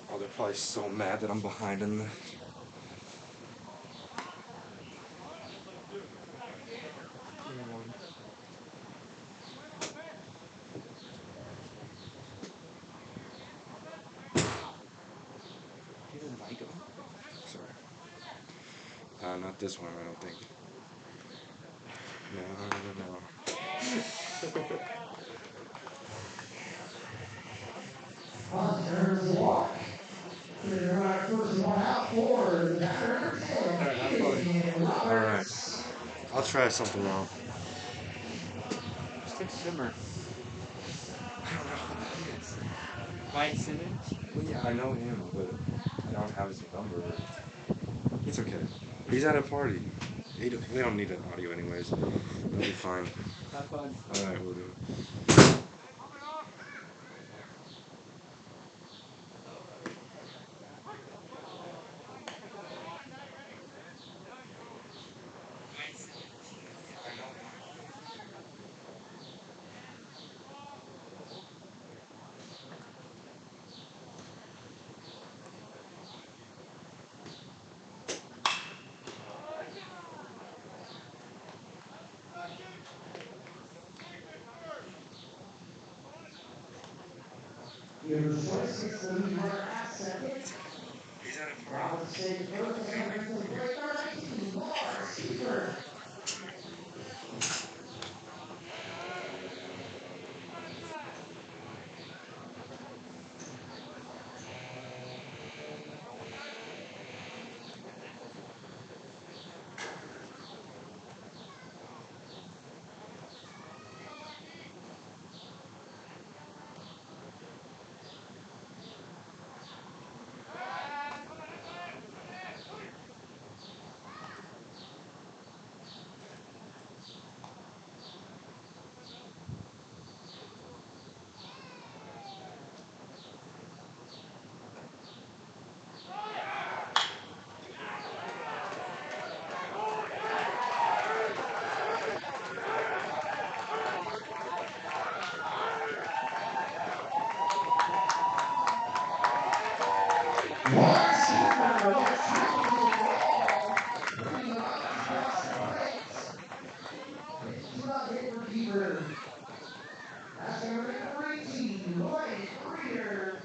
Oh, they're probably so mad that I'm behind in the... You didn't like him? Sorry. Not this one, I don't think. No. Alright. I'll try something out. Just take Simmer. I don't know who that is. Mike Simmons? Well, yeah, I know him, but I don't have his number. It's okay. He's at a party. We don't need an audio anyways. It'll be fine. Have fun. Alright, we'll do. Dealer's choice gets the lead runner at second. It's okay. He's at a party. Robert stayed first. That's number 8 for the plate. Number 19, Lars Keeper. Lars Keeper gets tackled to the wall, bringing the runners across the plate. Pitch to the hit for Keeper. That's going to make number 18, Lloyd Reader.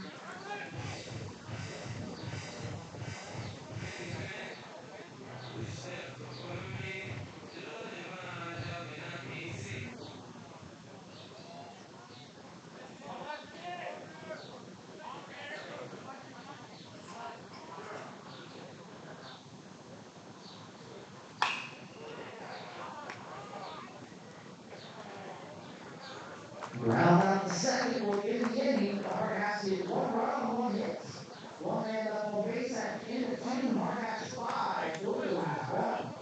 Round out the second will end the inning. The Hardhats get 1 run on 1 hit. 1 man left on base at the end of 2. Hardhats 5, Doubleheader 1.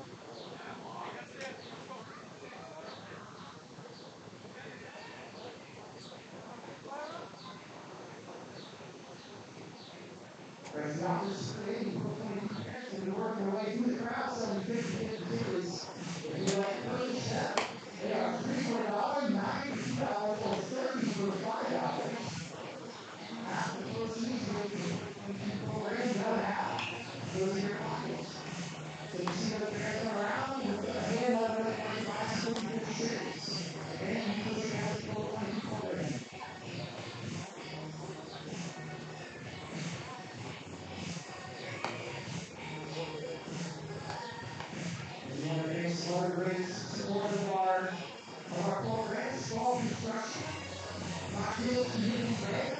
As the offense for the inning, both 22 parents will be working their way through the crowd selling 50-50 tickets. If you like early step, they are $3 for $1, 9 for $2, or 30 for $5. After the proceeds go to the program you don't have. Goes in your pocket. So you see those parents come around, hand out another 25 cents, 50 cents. Thank you for listening to the 22 program. And we want to thank some other great supporters of our program, Small Construction, Rock Hill Community Bank,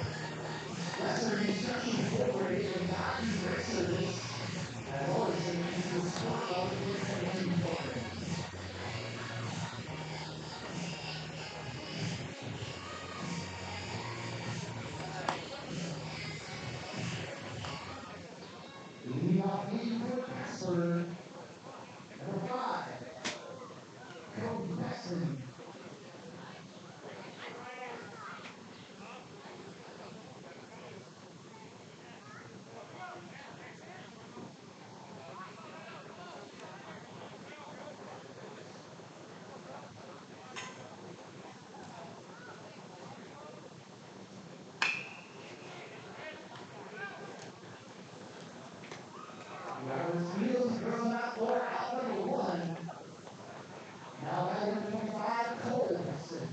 Western Construction Incorporated, and Dodgers Grid Service. As always, thank you for your support of the 2022 program. Leading off the inning for Casper, number 5, Cody Weston. Roberts Fields throws him out for out number 1. Now batting number 25, Cole Weston.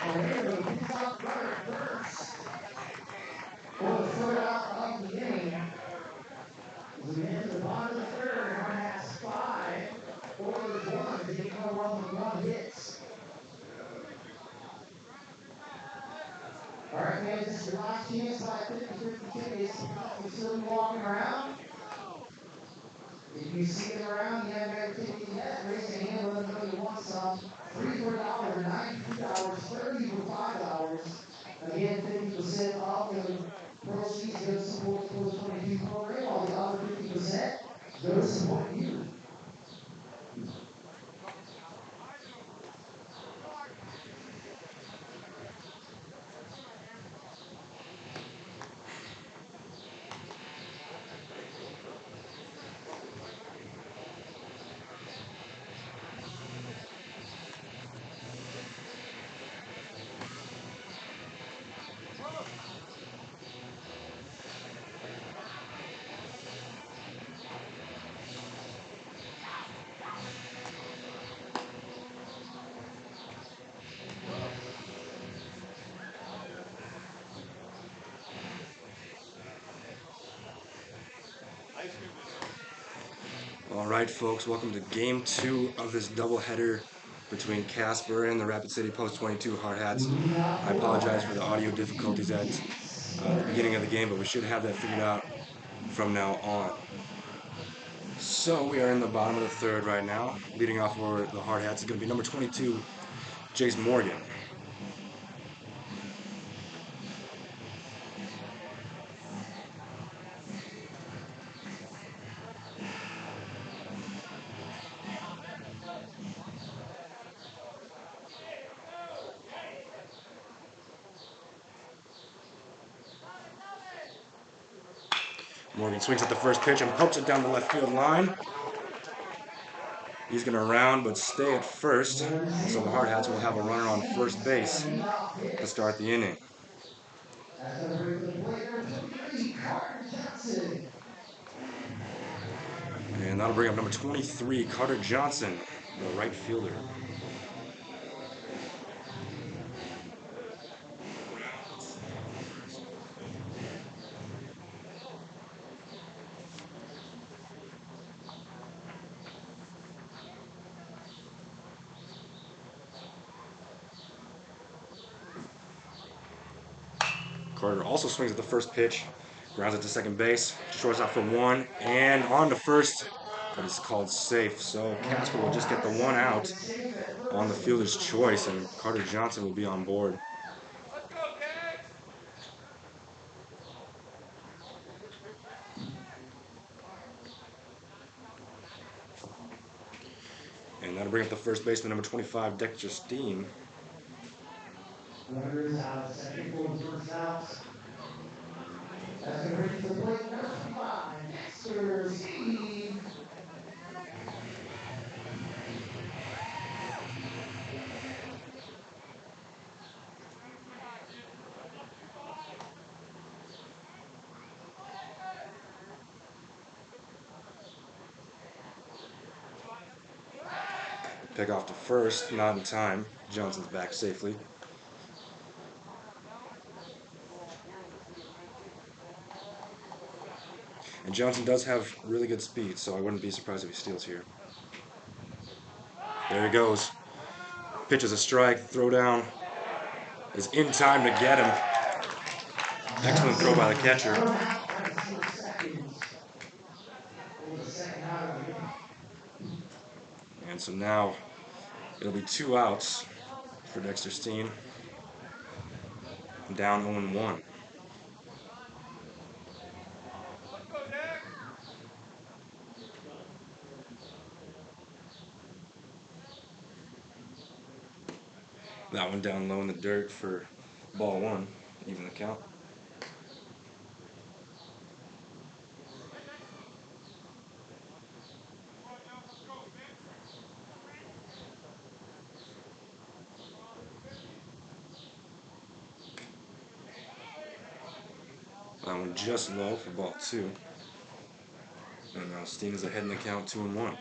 And there he picks up runner first for the third out of the inning. As we get to the bottom of the third, Hardhats 5, Oilers 1, as they get no run with one hit. All right, fans, this is your last chance to buy 50/50 tickets. You'll still be walking around. If you see it around, you haven't got your ticket yet, raise your hand, let them know you want some. 3 for $1, $92, 30 for $5. Again, 50% of the proceeds go to support the Post 22 program, while the other 50% go to support you. All right, folks, welcome to Game 2 of this doubleheader between Casper and the Rapid City Post 22 Hardhats. I apologize for the audio difficulties at the beginning of the game, but we should have that figured out from now on. So we are in the bottom of the third right now. Leading off for the Hardhats is going to be number 22, Jace Morgan. Morgan swings at the first pitch and pokes it down the left field line. He's going to round but stay at first, so the Hardhats will have a runner on first base to start the inning. That's going to bring to the plate number 23, Carter Johnson. And that'll bring up number 23, Carter Johnson, the right fielder. Carter also swings at the first pitch, grounds it to second base, shortstop for one, and on to first, but it's called safe. So Casper will just get the one out on the fielder's choice, and Carter Johnson will be on board. And that'll bring up the first baseman, number 25, Dexter Steen. Runners out of second for the first out. That's going to bring to the plate number 25, Dexter Steen. Pick off to first, not in time. Johnson's back safely. And Johnson does have really good speed, so I wouldn't be surprised if he steals here. There he goes. Pitches a strike, throw down is in time to get him. Excellent throw by the catcher. And so now it'll be 2 outs for Dexter Steen. Down 0-1. That one down low in the dirt for ball 1, even the count. That one just low for ball 2. And now Steen is ahead in the count 2-1.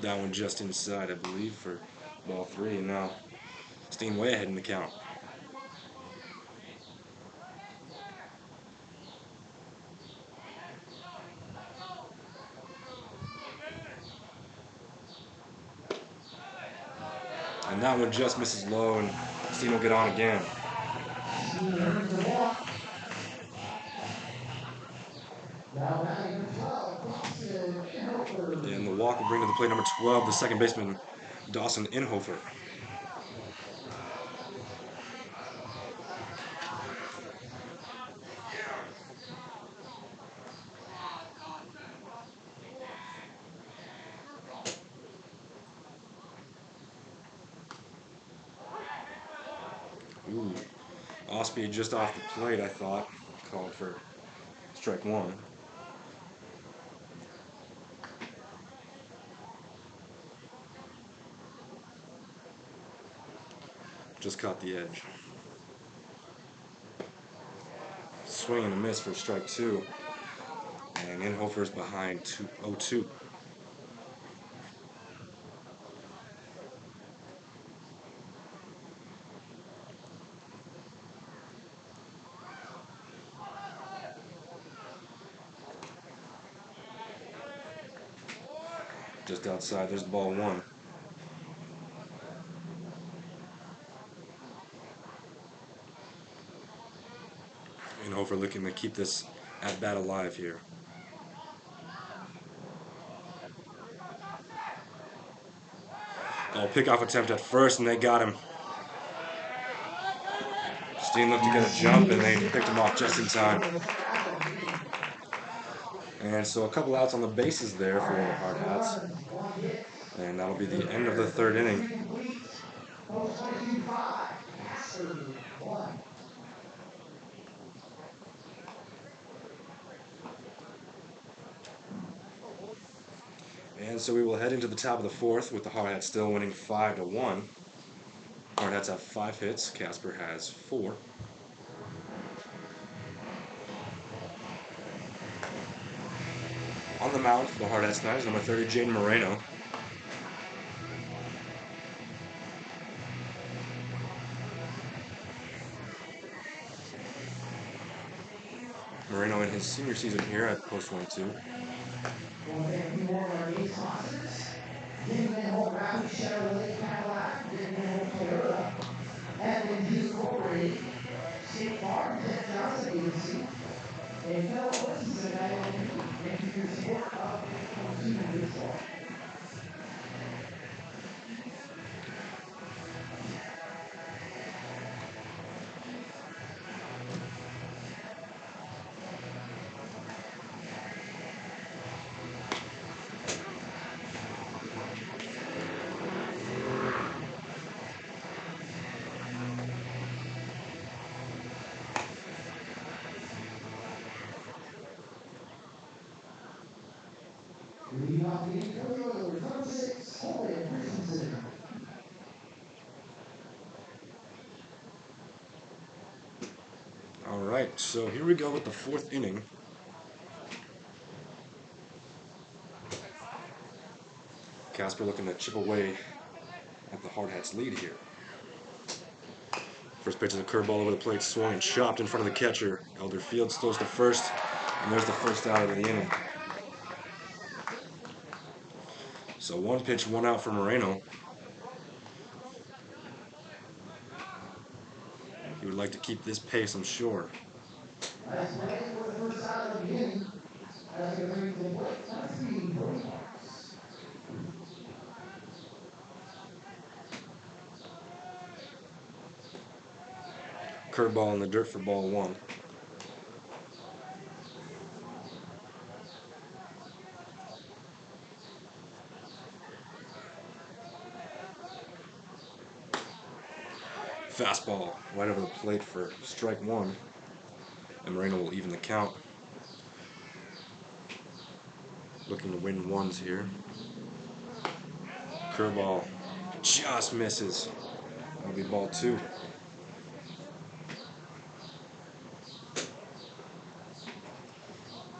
That one just inside, I believe, for ball 3, and now Steen way ahead in the count. And that one just misses low, and Steen will get on again. Steen earns the walk. Now batting number 12, Dawson Inhofer. And the walk will bring to the plate number 12, the second baseman, Dawson Inhofer. Ooh, off-speed just off the plate, I thought. Called for strike 1. Just caught the edge. Swing and a miss for strike 2. And Inhofer's behind 0-2. Just outside, there's ball 1. Inhofer looking to keep this at-bat alive here. Oh, pickoff attempt at first, and they got him. Steen looked to get a jump, and they picked him off just in time. And so a couple outs on the bases there for the Hardhats. And that'll be the end of the 3rd inning. And so we will head into the top of the 4th with the Hardhats still winning 5-1. Hardhats have 5 hits. Casper has 4. On the mound for the Hardhats tonight is number 30, Jaden Moreno. Moreno in his senior season here at Post 22. Want to thank a few more of our game sponsors. Getting in home Rally Chevrolet Cadillac, getting in home Toyota, F&G Incorporated, State Farm, Ted Johnson Agency, and fellow voices of ILM. Thank you for your support of 22 baseball. Leading off the game for the Oilers, number 6, Colin Christensen. All right, so here we go with the 4th inning. Casper looking to chip away at the Hardhats' lead here. First pitch is a curveball over the plate, swung and chopped in front of the catcher. Elder Fields throws to first, and there's the first out of the inning. So 1 pitch, 1 out for Moreno. He would like to keep this pace, I'm sure. Nice play for the first out of the inning. That's going to bring to the plate, number 3, Brody Marks. Curveball in the dirt for ball 1. Fastball right over the plate for strike 1. And Moreno will even the count. Looking to win ones here. Curveball just misses. That'll be ball 2.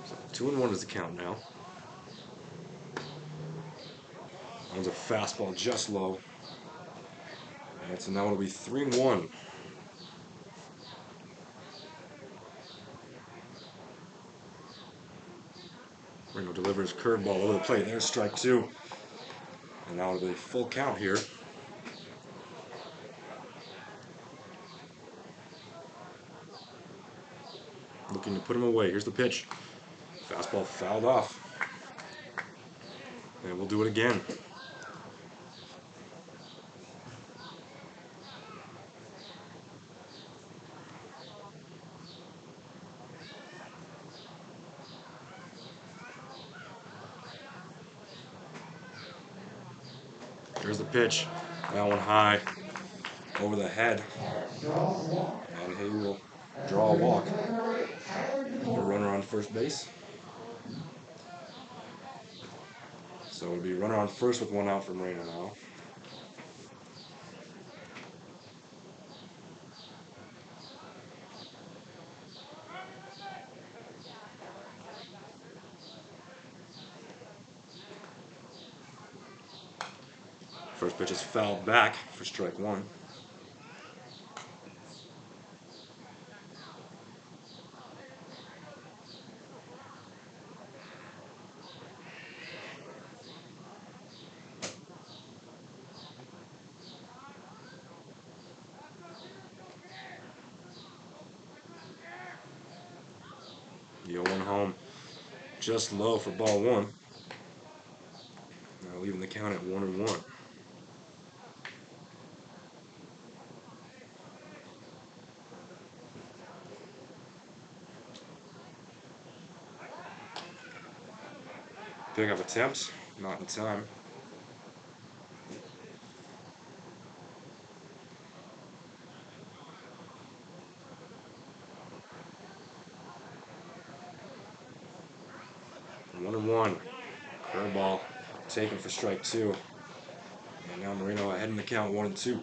So 2-1 is the count now. That was a fastball just low. All right, so now it'll be 3-1. Ringo delivers curveball over the plate. There's strike two. And now it'll be full count here. Looking to put him away. Here's the pitch. Fastball fouled off. And we'll do it again. Here's the pitch. That one high over the head. And he will draw a walk. A runner on first base. So it'll be runner on first with one out from Moreno now. First pitch is fouled back for strike one. The 0-1 home. Just low for ball one. Now leaving the count at 1-1. Pickup attempt, not in time. And 1-1. Curveball taken for strike two. And now Moreno ahead in the count 1-2.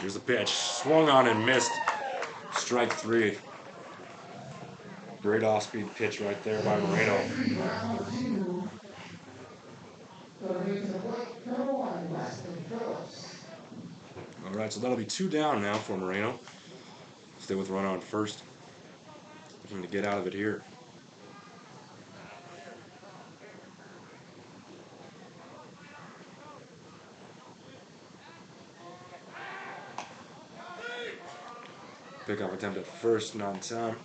Here's the pitch. Swung on and missed. Strike three. Great off-speed pitch right there by Moreno. All right, so that'll be two down now for Moreno. Stay with runner on first. Looking to get out of it here. Pickup attempt at first, not in time.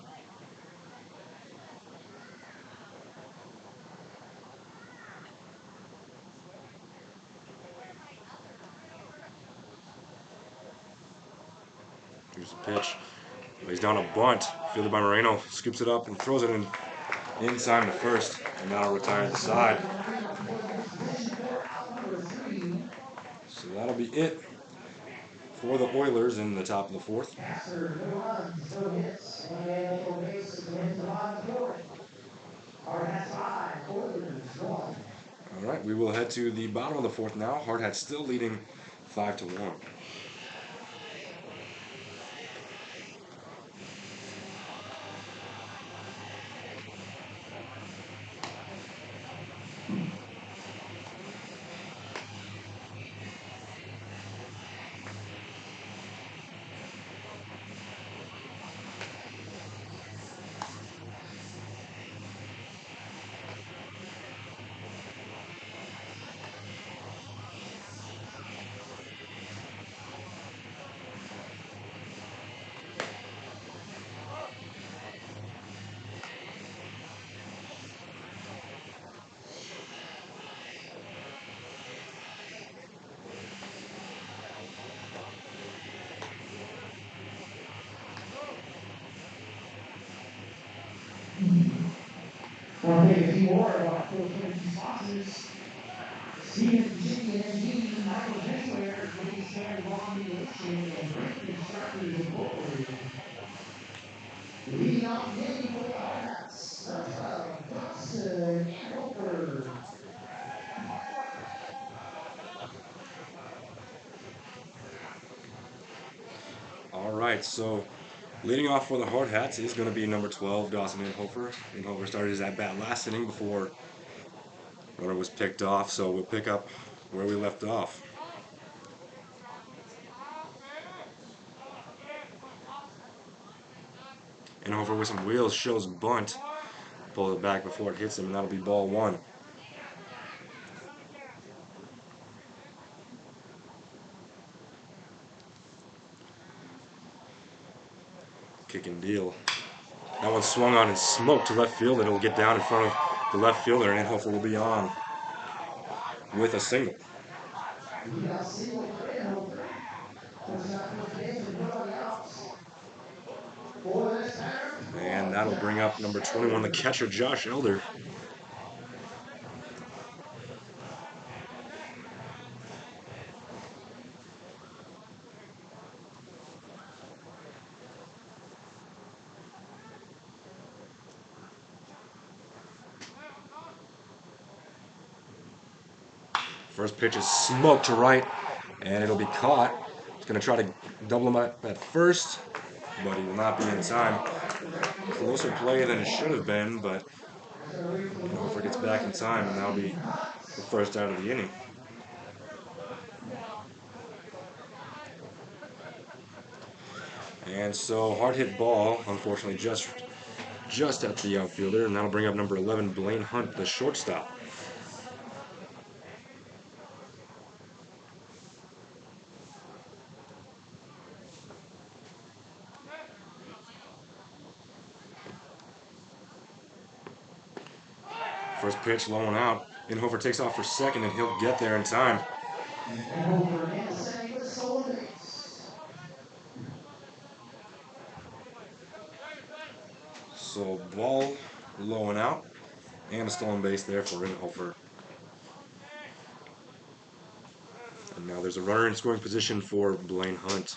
Here's the pitch. Lays down a bunt. Fielded by Moreno. Scoops it up and throws it in time to first. And now retires the side. So that'll be it for the Oilers in the top of the fourth. All right, we will head to the bottom of the fourth now. Hardhats still leading 5-1. Want to thank a few more of our Philippine sponsors. Stephen Chicken and G, Michael Densware, Lady Stand Long Nation, and Great Constructors Incorporated. Leading off the game for the Hardhats, Thompson, and Roper. right, so leading off for the Hardhats is going to be number 12, Dawson Inhofer. Inhofer started his at-bat last inning before runner was picked off, so we'll pick up where we left off. Inhofer with some wheels shows bunt. Pulls it back before it hits him, and that'll be ball one. Kick and deal. That one swung on and smoked to left field, and it'll get down in front of the left fielder, and Inhofer will be on with a single. Leadoff single for Hanover. Pushing out first base with nobody out. For the next batter. And that'll bring up number 21, the catcher, Josh Elder. First pitch is smoked to right, and it'll be caught. He's going to try to double him up at first, but he will not be in time. Closer play than it should have been, but Hofer gets back in time, and that'll be the first out of the inning. And so hard hit ball, unfortunately, just at the outfielder, and that'll bring up number 11, Blaine Hunt, the shortstop. First pitch, low and out. Inhofer takes off for second, and he'll get there in time. Hanover again, second with stolen base. So ball low and out, and a stolen base there for Inhofer. And now there's a runner in scoring position for Blaine Hunt.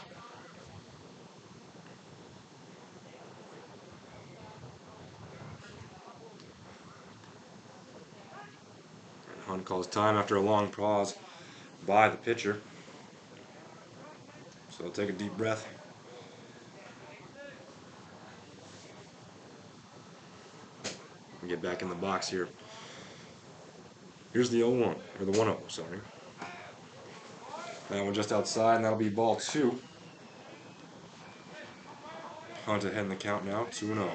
And Hunt calls time after a long pause by the pitcher. So take a deep breath. And get back in the box here. Here's the 0-1, or the 1-0, sorry. That one just outside, and that'll be ball two. Hunt ahead in the count now, 2-0.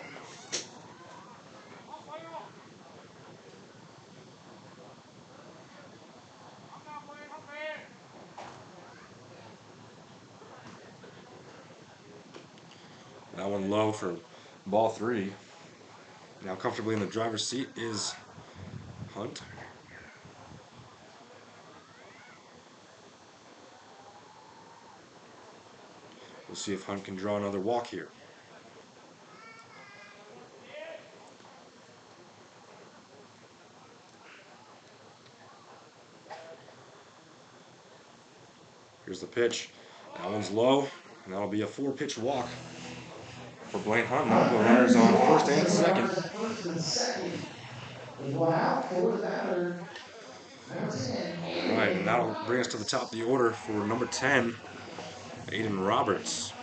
That one low for ball three. Now comfortably in the driver's seat is Hunt. We'll see if Hunt can draw another walk here. Here's the pitch. That one's low, and that'll be a 4-pitch walk for Blaine Hunt. Now the runners on first and second. First and second. There's one out for the batter. Number 10. Right, and that'll bring us to the top of the order for number 10, Aiden Roberts.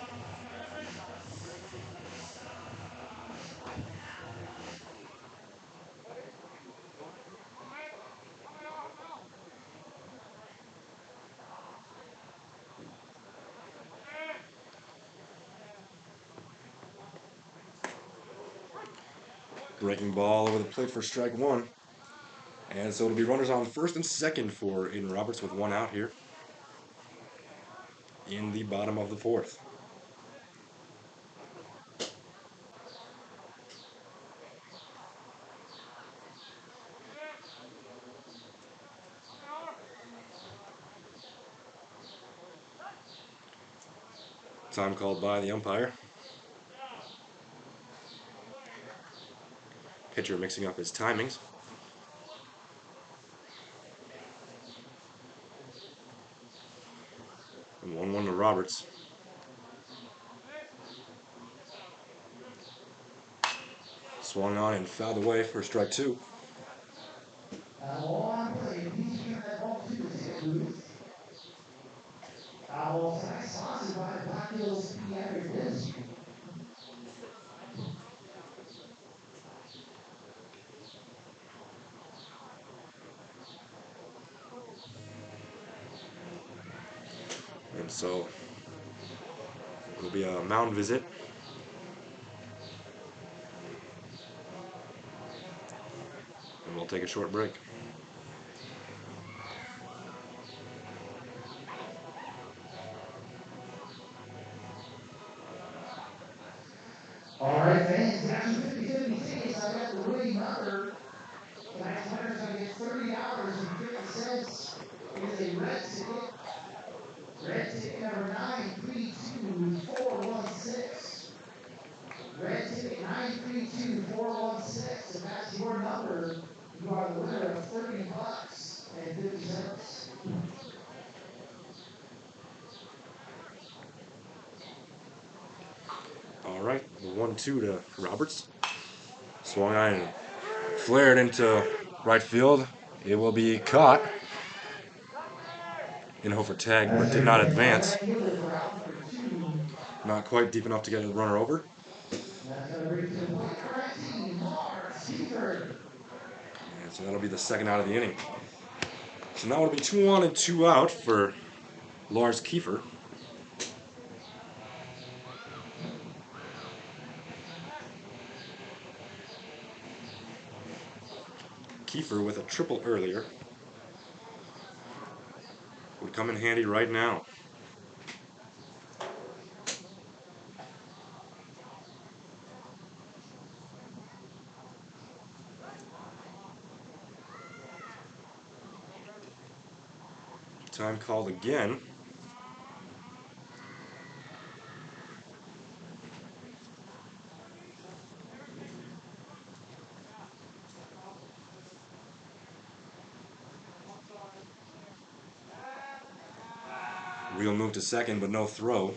Breaking ball over the plate for strike one. And so it'll be runners on first and second for Aiden Roberts with one out here in the bottom of the fourth. Time called by the umpire. Pitcher mixing up his timings. And 1-1 to Roberts. Swung on and fouled away for strike two. On play. Please turn that ball to the ticket booth. Foul side sponsored by Black Hills Yeah, it is. And so it'll be a mound visit. And we'll take a short break. All right, fans, got you 50-50 tickets. I got the winning number. Tonight's winner's going to get $30.50. It is a red ticket. Red ticket number 932416. Red ticket 932416. If that's your number, you are the winner of $30.50. All right, the 1-2 to Roberts. Swung on and flared into right field. It will be caught in hope for tag, but did not advance. Not quite deep enough to get the runner over. That's going to bring to the plate number 19, Mars Kiefer. And so that'll be the second out of the inning. So now it'll be 2 on and 2 out for Lars Kiefer. Kiefer with a triple earlier would come in handy right now. Time called again. Wheel move to second, but no throw.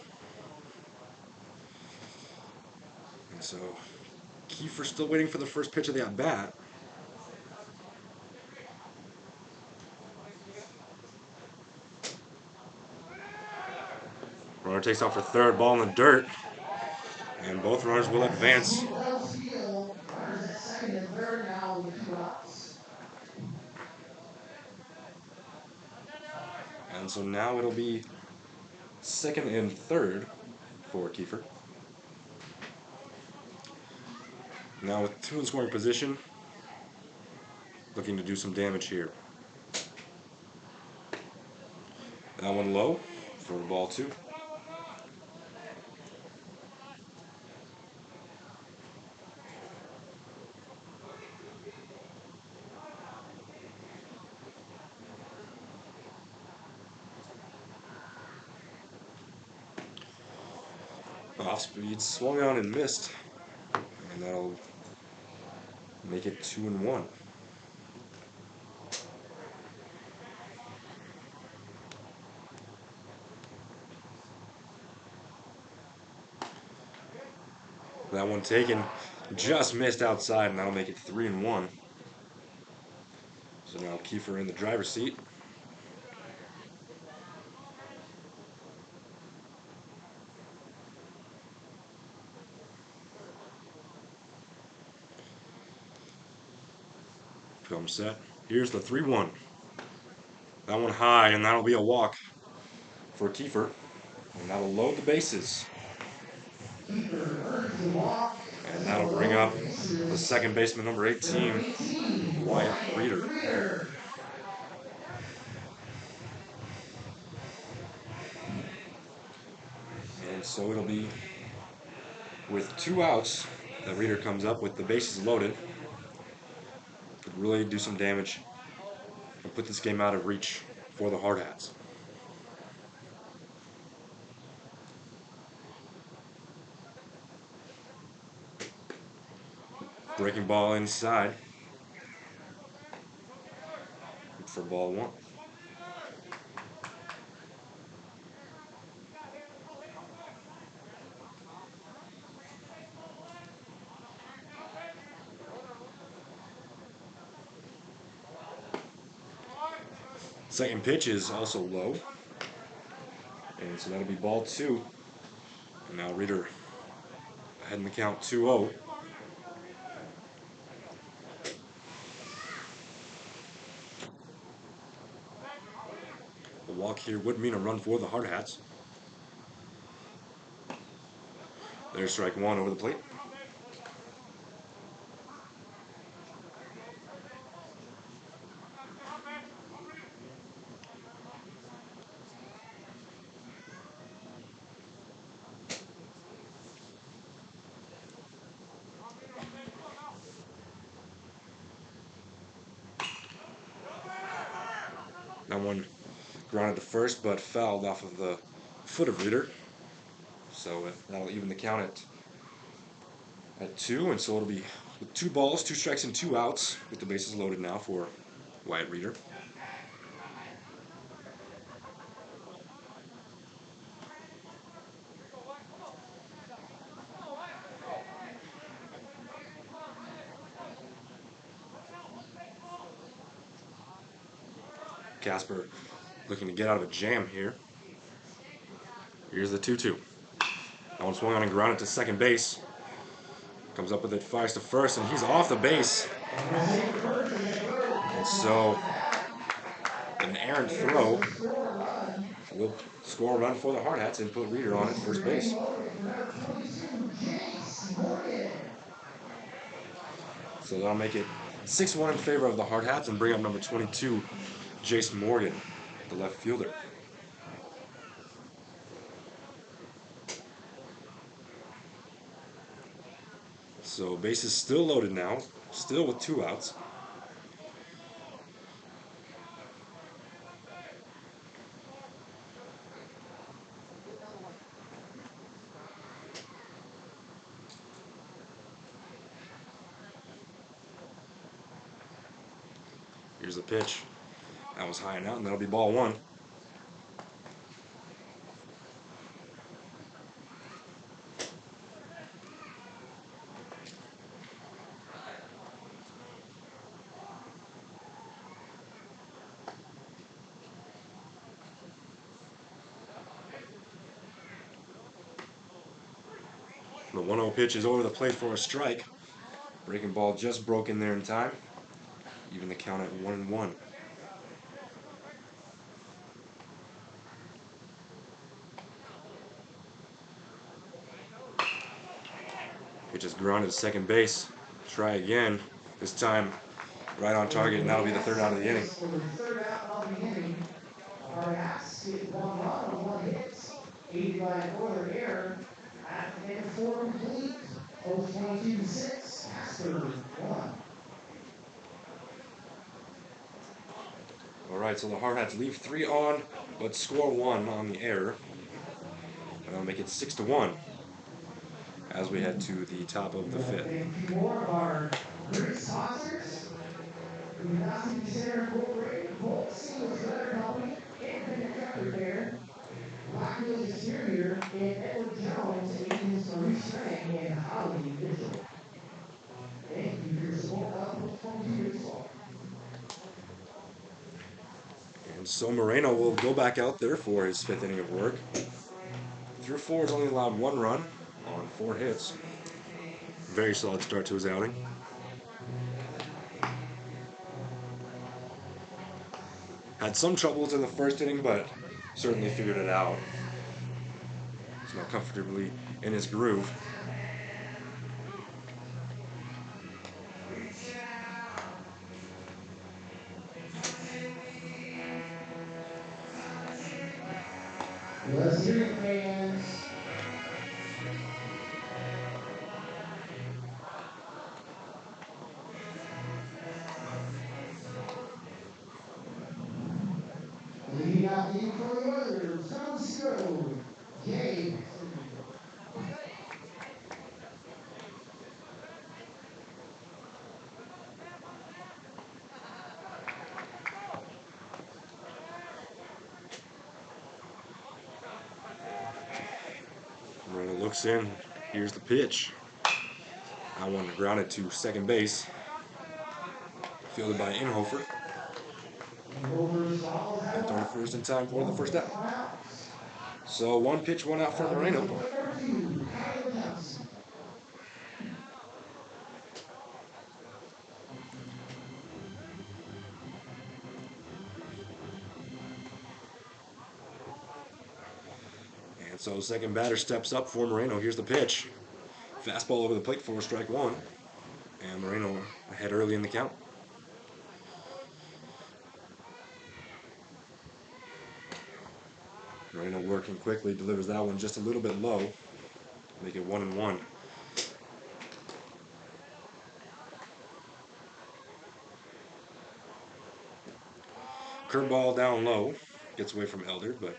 And so Kiefer still waiting for the first pitch of the at-bat. Runner takes off for third, ball in the dirt. And both runners will advance. Runners at second and third now with 2 outs. And so now it'll be second and third for Kiefer. Now with 2 in scoring position, looking to do some damage here. That one low for ball 2. Off speed, swung on and missed. And that'll make it 2-1. That one taken, just missed outside, and that'll make it 3-1. So now Kiefer in the driver's seat. Film set. Here's the 3-1. That one high, and that'll be a walk for Kiefer. And that'll load the bases. And that'll bring up the second baseman, number 18, Wyatt Reeder. And so it'll be with 2 outs that Reeder comes up with the bases loaded. Could really do some damage and put this game out of reach for the Hardhats. Breaking ball inside for ball 1. Second pitch is also low. And so that'll be ball 2. And now Reader ahead in the count 2-0. A walk here would mean a run for the Hardhats. There's strike one over the plate. That one grounded to first, but fouled off of the foot of Reader. So that'll even the count at 2, and so it'll be with 2 balls, 2 strikes, and 2 outs, with the bases loaded now for Wyatt Reader. Casper looking to get out of a jam here. Here's the 2-2. That one swung on and grounded to second base. Comes up with it, fires to first, and he's off the base. And so, an errant throw will score a run for the Hardhats and put Reader on at first base. So that'll make it 6-1 in favor of the Hardhats and bring up number 22, Jace Morgan, the left fielder. So base is still loaded now, still with 2 outs. Here's the pitch. That was high and out, and that'll be ball 1. The 1-0 pitch is over the plate for a strike. Breaking ball just broke in there in time. Even the count at 1-1. Pitch is grounded to second base. Try again. This time right on target, and that'll be the 3rd out of the inning. Third out of the inning. Hardhats get 1 run on 1 hit. 80 by an Oiler error. And 4 complete. Post 22-6. Casper 1. All right, so the Hardhats leave 3 on, but score 1 on the error. And that'll make it 6-1 as we head to the top of the 5th. Thank you more of our great sponsors. Gymnastic Center Incorporated, Volt Seamless Leather Company, Independent Cut Repair, Black Hills Exterior, and Edward Jones, agents Marie Strang and Holly Mitchell. Thank you for your support of Post 22 Baseball. And so Moreno will go back out there for his 5th inning of work. Through 4, has only allowed 1 run on 4 hits. Very solid start to his outing. Had some troubles in the 1st inning, but certainly figured it out. He's now comfortably in his groove. Let's hear it, fans. Leading out the inning for the Oilers, number 0, Jay Paxton. Moreno looks in. Here's the pitch. That one grounded to second base. Fielded by Inhofer. And thrown to first in time for the 1st out. So 1 pitch, 1 out for Moreno. And so second batter steps up for Moreno. Here's the pitch. Fastball over the plate for strike 1. And Moreno ahead early in the count. Moreno working quickly, delivers that one just a little bit low. Make it 1-1. Curveball down low. Gets away from Elder, but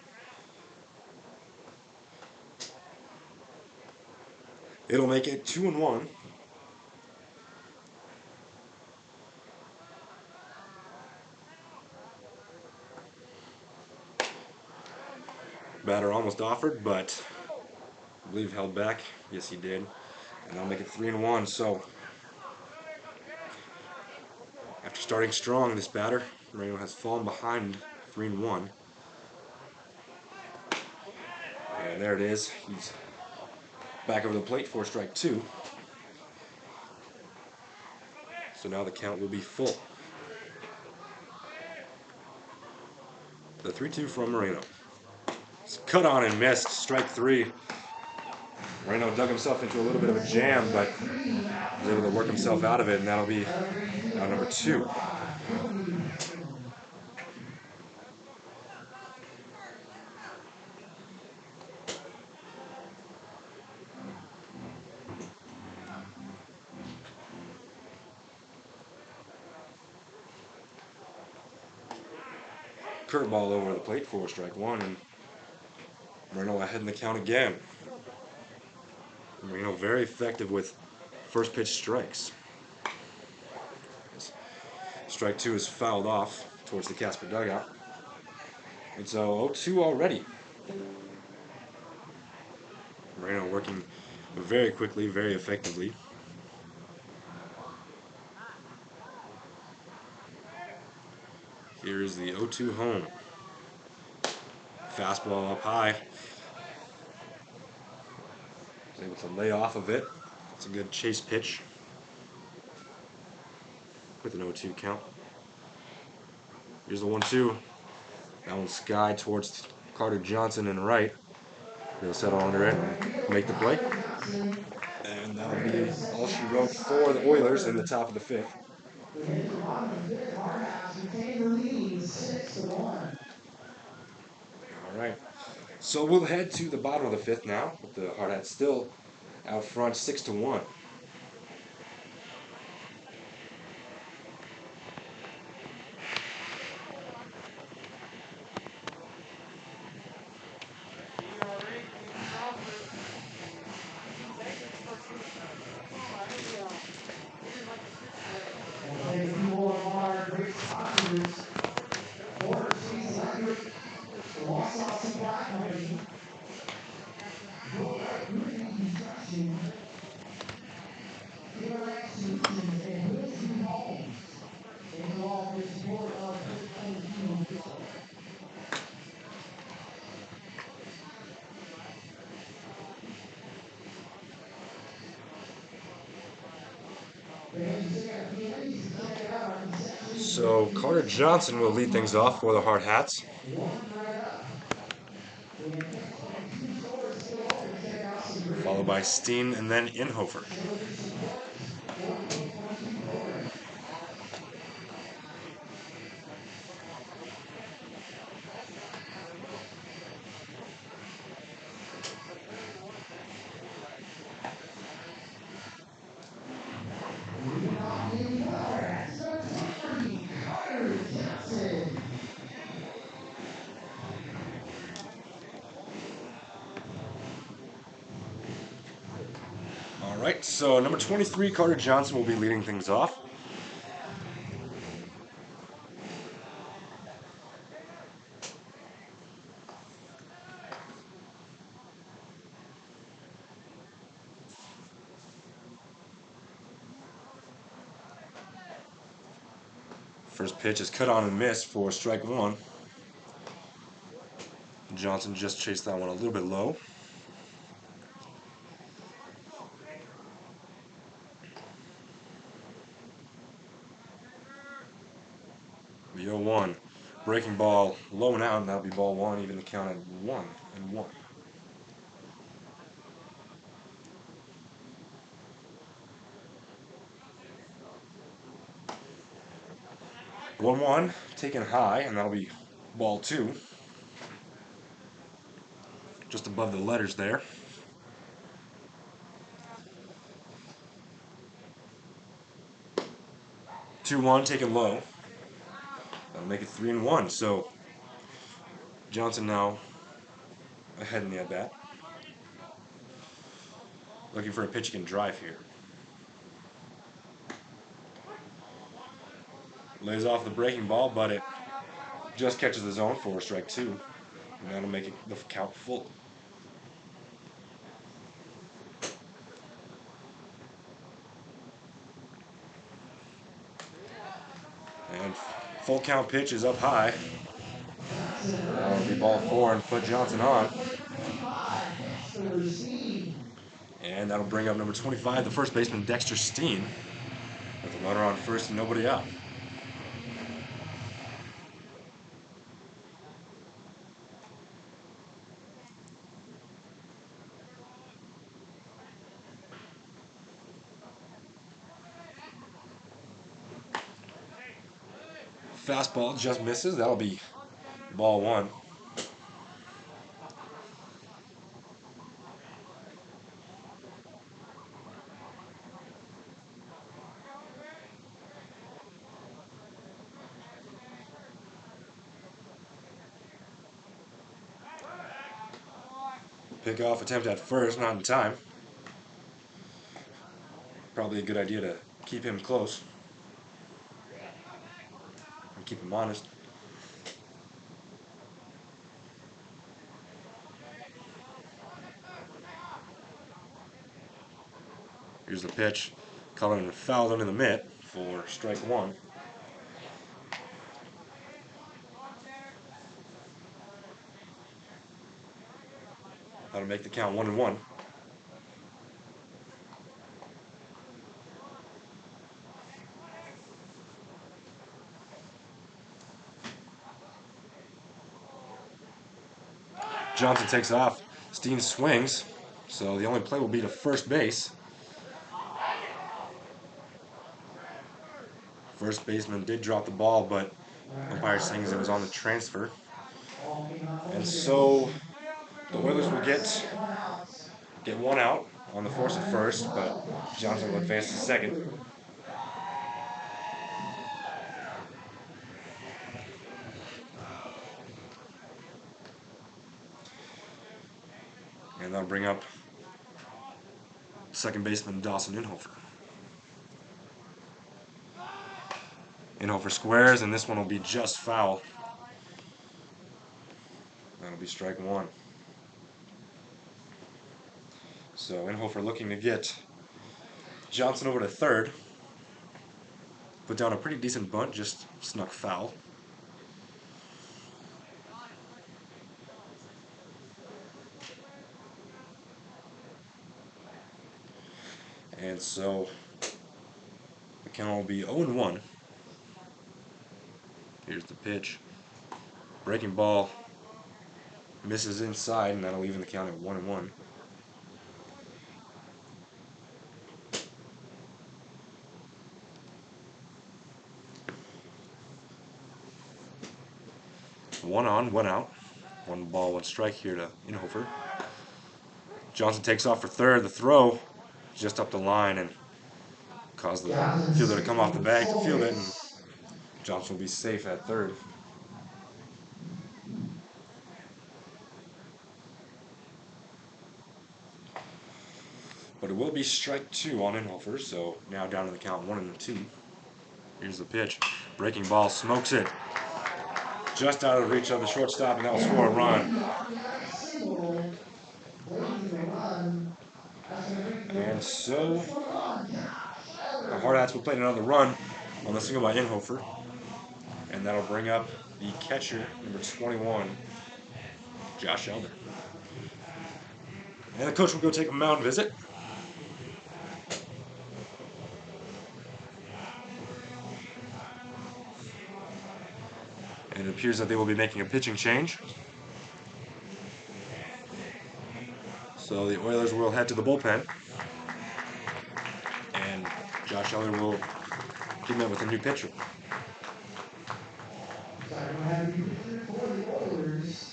it'll make it 2-1. Batter almost offered, but I believe held back. Yes, he did. And that'll make it 3-1. So after starting strong, this batter, Moreno has fallen behind 3-1. And there it is. He's back over the plate for strike 2. So now the count will be full. The 3-2 from Moreno. It's cut on and missed. Strike 3. Moreno dug himself into a little bit of a jam, but was able to work himself out of it, and that'll be out number 2. Curveball over the plate for strike 1, and Moreno ahead in the count again. Moreno very effective with first pitch strikes. Strike 2 is fouled off towards the Casper dugout. And so 0-2 already. Moreno working very quickly, very effectively. Here is the 0-2 home. Fastball up high. He's able to lay off of it. It's a good chase pitch with an 0-2 count. Here's the 1-2. That one's sky towards Carter Johnson and right. He'll settle under it and make the play. And that'll be all she wrote for the Oilers in the top of the 5th. All right. So we'll head to the bottom of the 5th now, with the Hardhats still out front 6-1. So Carter Johnson will lead things off for the Hardhats. Followed by Steen and then Inhofer. All right, so number 23, Carter Johnson, will be leading things off. First pitch is cut on and missed for strike 1. Johnson just chased that one a little bit low. The 0-1. Breaking ball low and out, and that'll be ball one, even the count at 1-1. 1-1, taken high, and that'll be ball two. Just above the letters there. 2-1, taken low. That'll make it 3-1. So Johnson now ahead in the at bat. Looking for a pitch he can drive here. Lays off the breaking ball, but it just catches the zone for strike two. And that'll make it the count full. And full count pitch is up high. That'll be ball four and put Johnson on. And that'll bring up number 25, the first baseman, Dexter Steen, with a runner on first and nobody out. Fastball just misses. That'll be ball one. Pickoff attempt at first, not in time. Probably a good idea to keep him close and keep him honest. Here's the pitch. Cullen fouled into the mitt for strike one. That'll make the count 1-1. Johnson takes off. Steen swings, so the only play will be to first base. First baseman did drop the ball, but umpire saying it was on the transfer. And so the Oilers will get one out on the force at first, but Johnson will advance to second. And that'll bring up second baseman Dawson Inhofer. Inhofer squares, and this one will be just foul. That'll be strike one. So Inhofer looking to get Johnson over to third. Put down a pretty decent bunt, just snuck foul. And so the count will be 0-1. Here's the pitch. Breaking ball misses inside, and that'll even the count at 1-1. One on, one out. One ball, one strike here to Inhofer. Johnson takes off for third. The throw just up the line and caused the fielder to come off the bag to field it, and Johnson will be safe at third. But it will be strike two on Inhofer, so now down to the count 1-2. Here's the pitch. Breaking ball smokes it. Just out of the reach of the shortstop, and that will score a run. And so the Hardhats will play another run on the single by Inhofer. And that'll bring up the catcher, number 21, Josh Elder. And the coach will go take a mound visit. And it appears that they will be making a pitching change. So the Oilers will head to the bullpen. And Josh Elder will be met with a new pitcher. So we're going to have a new pitcher for the Oilers.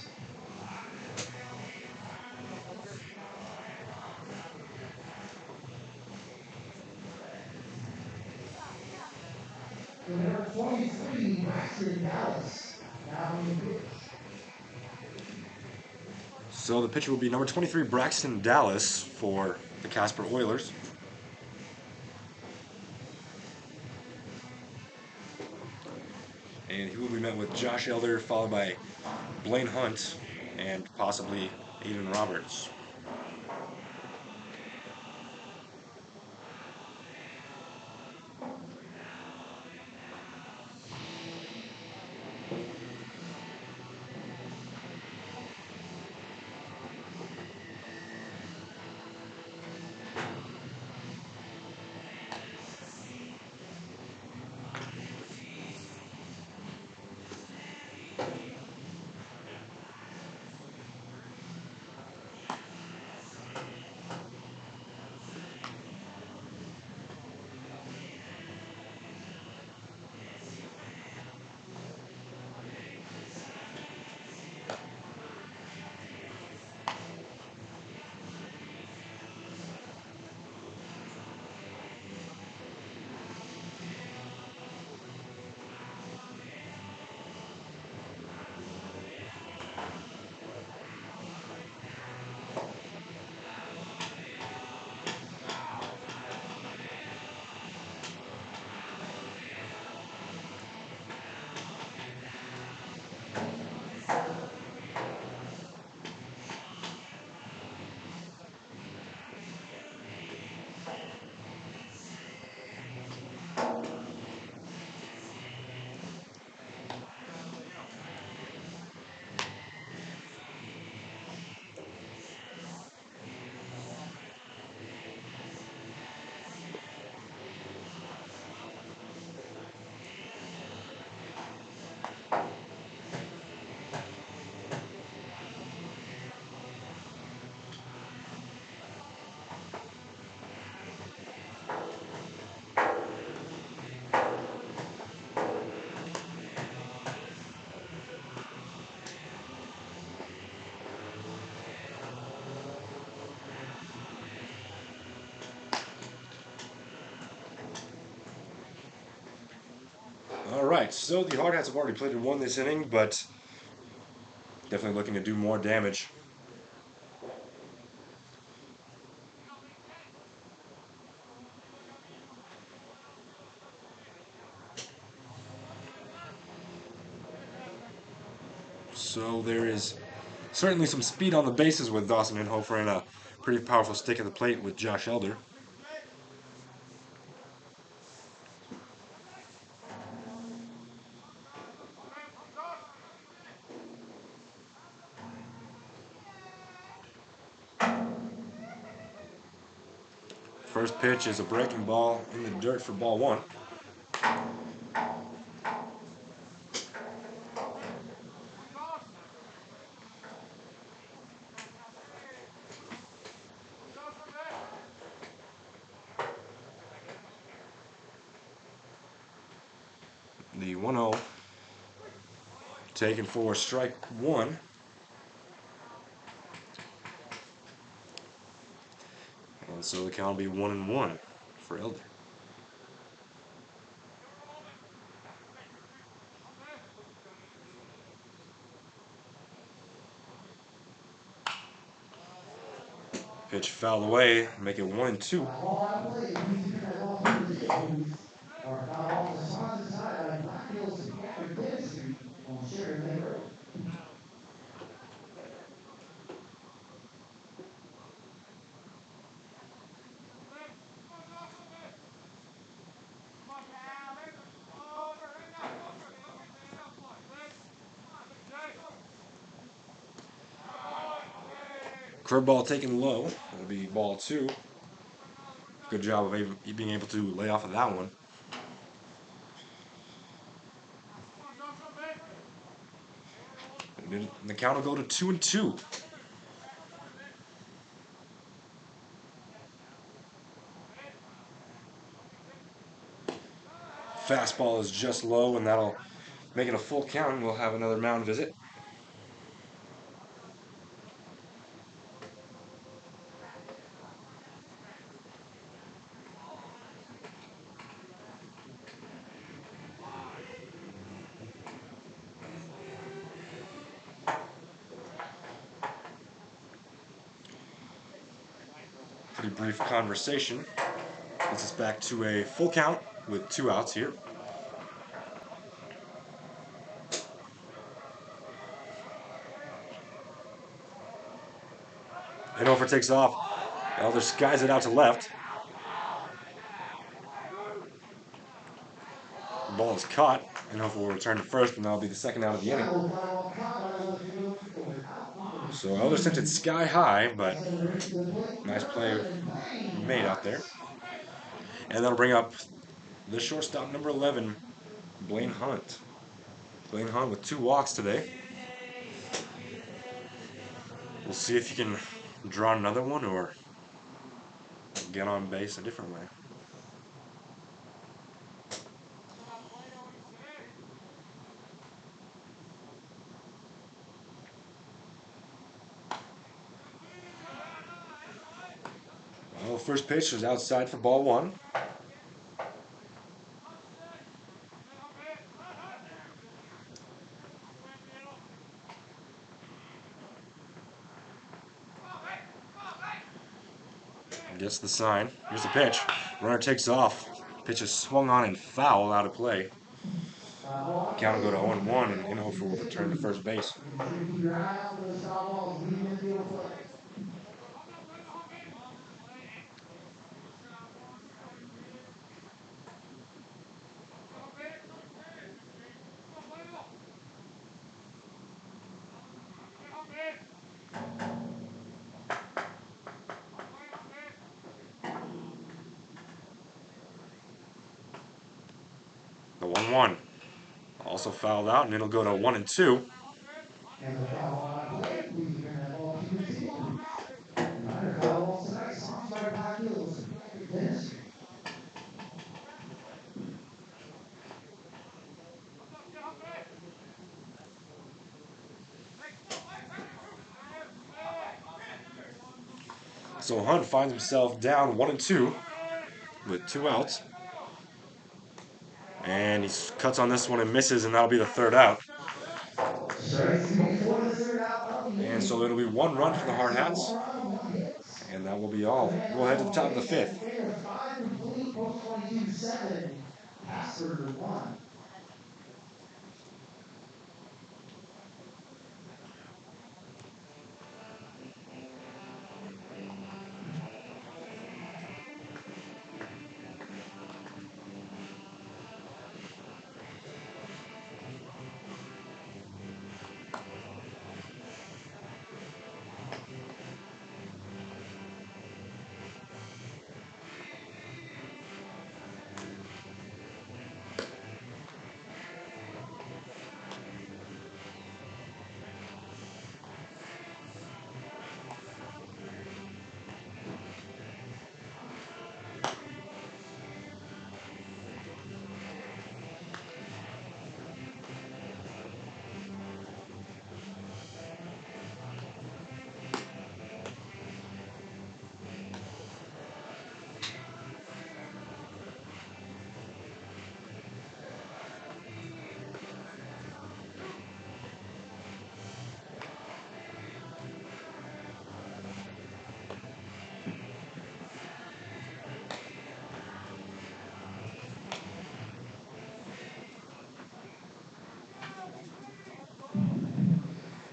The number 23, Braxton Dallas. Now on the pitch. So the pitcher will be number 23, Braxton Dallas, for the Casper Oilers. And he will be met with Josh Elder, followed by Blaine Hunt, and possibly Aiden Roberts. All right, so the Hardhats have already played and won this inning, but definitely looking to do more damage. So there is certainly some speed on the bases with Dawson and Hofer, and a pretty powerful stick at the plate with Josh Elder. First pitch is a breaking ball in the dirt for ball one. The 1-0 taken for strike one. And so the count will be 1-1 for Elder. Pitch fouled away, make it 1-2. Ball out of play. These two guys off the position. Are foul off the Swanson side by Black Hills and Catherine Dentistry on Sheridan Lake Road. Curveball taken low. It'll be ball 2. Good job of being able to lay off of that one. And the count will go to 2-2. Fastball is just low, and that'll make it a full count, and we'll have another mound visit. Pretty brief conversation. Gets us back to a full count with 2 outs here. Hanover takes off. Elder skies it out to left. The ball is caught. Hanover will return to first, and that'll be the second out of the inning. So Elder sent it sky high, but nice play made out there. And that'll bring up the shortstop, number 11, Blaine Hunt. Blaine Hunt with 2 walks today. We'll see if he can draw another one or get on base a different way. Well, first pitch is outside for ball 1. Gets the sign. Here's the pitch. Runner takes off. Pitch is swung on and foul out of play. Count will go to 0-1, and Hanover will return to first base. The 1-1. Also fouled out, and it'll go to 1-2. And the foul on play, please bring that ball to the team. Reminder, foul balls tonight, sponsored by Black Hills Dentistry. So Hunt finds himself down 1-2 with 2 outs. And he cuts on this one and misses, and that'll be the third out. And so it'll be 1 run for the Hardhats. And that will be all. We'll head to the top of the 5th.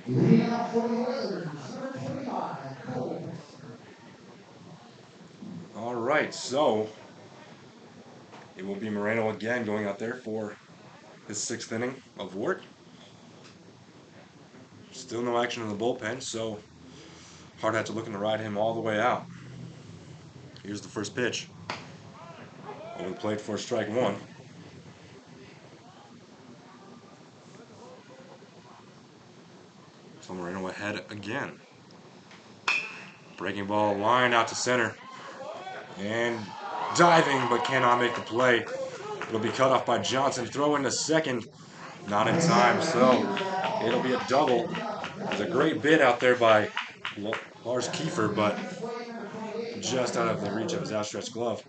Leading off for the Oilers, number 25, Cole. All right, so it will be Moreno again going out there for his 6th inning of work. Still no action in the bullpen, so Hardhats are looking to ride him all the way out. Here's the first pitch. Over the plate for strike one. So Moreno ahead again. Breaking ball lined out to center. And diving, but cannot make the play. It'll be cut off by Johnson. Throw into second. Not in time, so it'll be a double. There's a great bid out there by Lars Kiefer, but just out of the reach of his outstretched glove.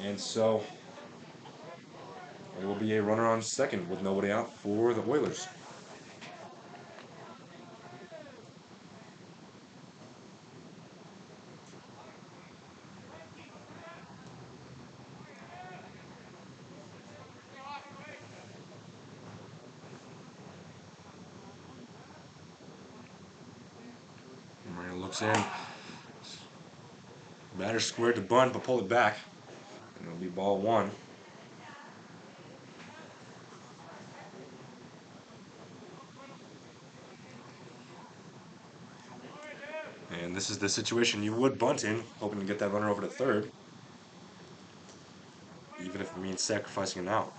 And so it will be a runner on second with nobody out for the Oilers. Moreno looks in. Batter squared to bunt, but pull it back. And it'll be ball one. And this is the situation you would bunt in, hoping to get that runner over to third, even if it means sacrificing an out.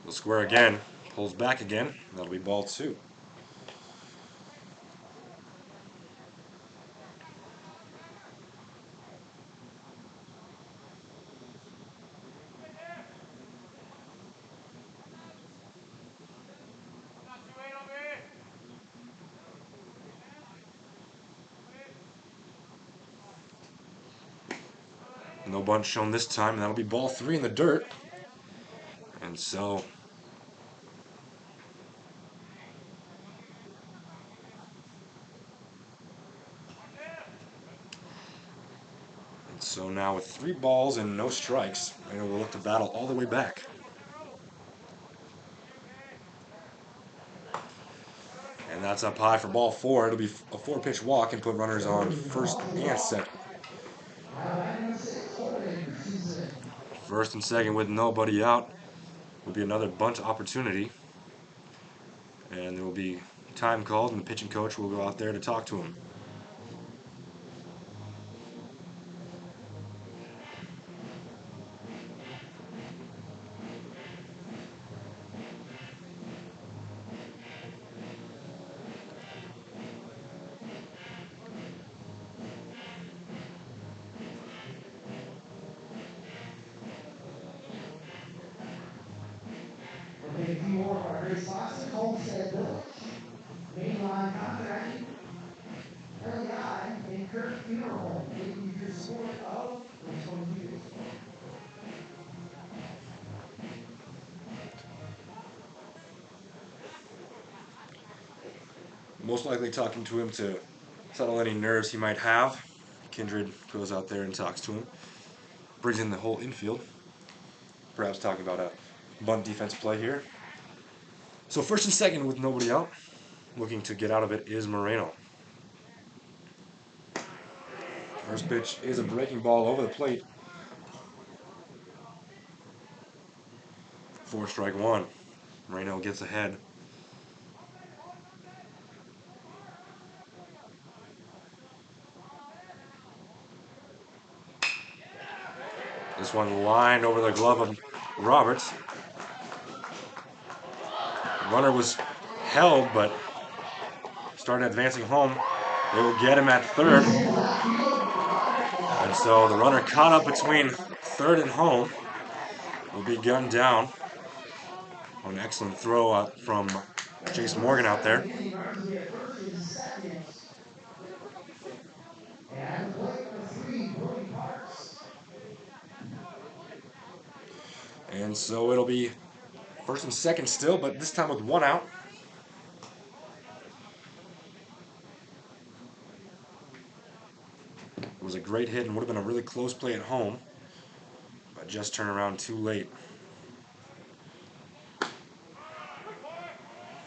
We'll square again, pulls back again. That'll be ball two. No bunt shown this time, and that'll be ball three in the dirt. And so now with 3 balls and no strikes, Moreno will look to battle all the way back. And that's up high for ball four. It'll be a 4-pitch walk and put runners on first and second. First and second with nobody out will be another bunt opportunity. And there will be time called, and the pitching coach will go out there to talk to him. Classic Homestead Village, mainline contracting, LEI, and Kirk Funeral Home. Thank you for your support of the 22. Most likely talking to him to settle any nerves he might have. Kindred goes out there and talks to him. Brings in the whole infield. Perhaps talking about a bunt defense play here. So first and second with nobody out. Looking to get out of it is Moreno. First pitch is a breaking ball over the plate. For strike one. Moreno gets ahead. This one lined over the glove of Roberts. Runner was held, but started advancing home. They will get him at third. And so the runner caught up between third and home will be gunned down. An excellent throw from Chase Morgan out there. And so it'll be first and second still, but this time with 1 out. It was a great hit and would have been a really close play at home, but just turned around too late.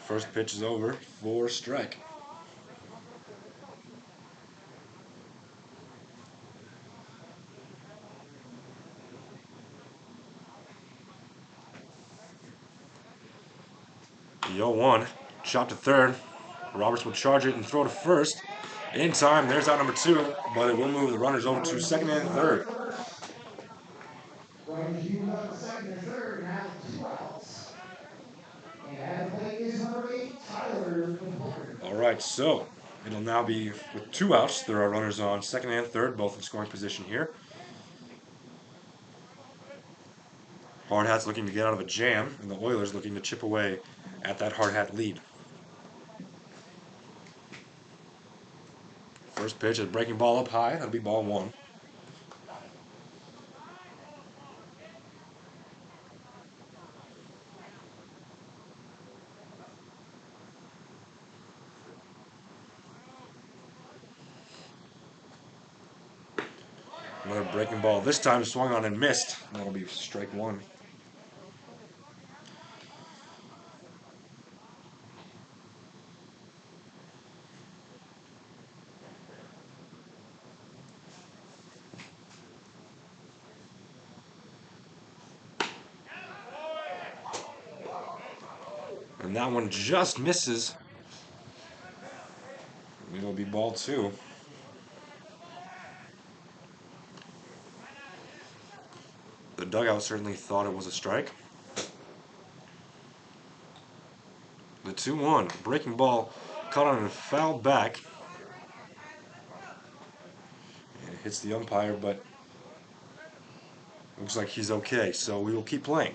First pitch is over for strike. The 0-1. Shot to third. Roberts will charge it and throw to first. In time, there's out number 2, but it will move the runners over to second and third. Runners moved up to second and third, now 2 outs. And at the plate is number 8, Tyler McCord. All right, so it'll now be with 2 outs. There are runners on second and third, both in scoring position here. Hardhats looking to get out of a jam, and the Oilers looking to chip away at that Hardhat lead. First pitch is breaking ball up high. That'll be ball 1. Another breaking ball. This time swung on and missed. That'll be strike 1. And that one just misses. It'll be ball 2. The dugout certainly thought it was a strike. The 2-1. Breaking ball caught on a foul back. It hits the umpire, but looks like he's okay, so we will keep playing.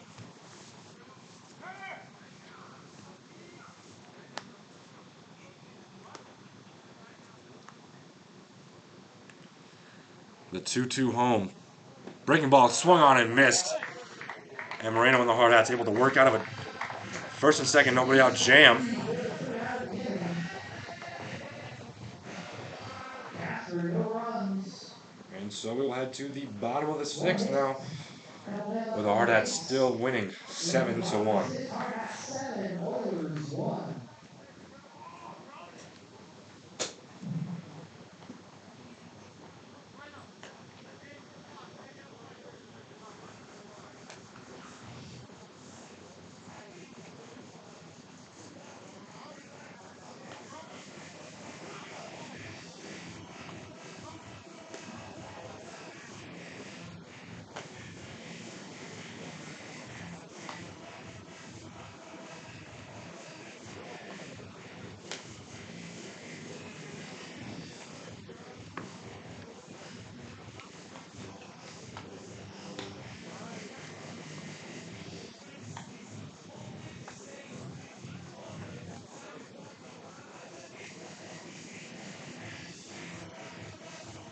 The 2-2 home. Breaking ball swung on and missed. And Moreno and the Hardhats able to work out of a first and second, nobody out jam. After no runs. And so we'll head to the bottom of the 6th now, with the Hardhats still winning 7-1. Hardhats 7, Oilers 1.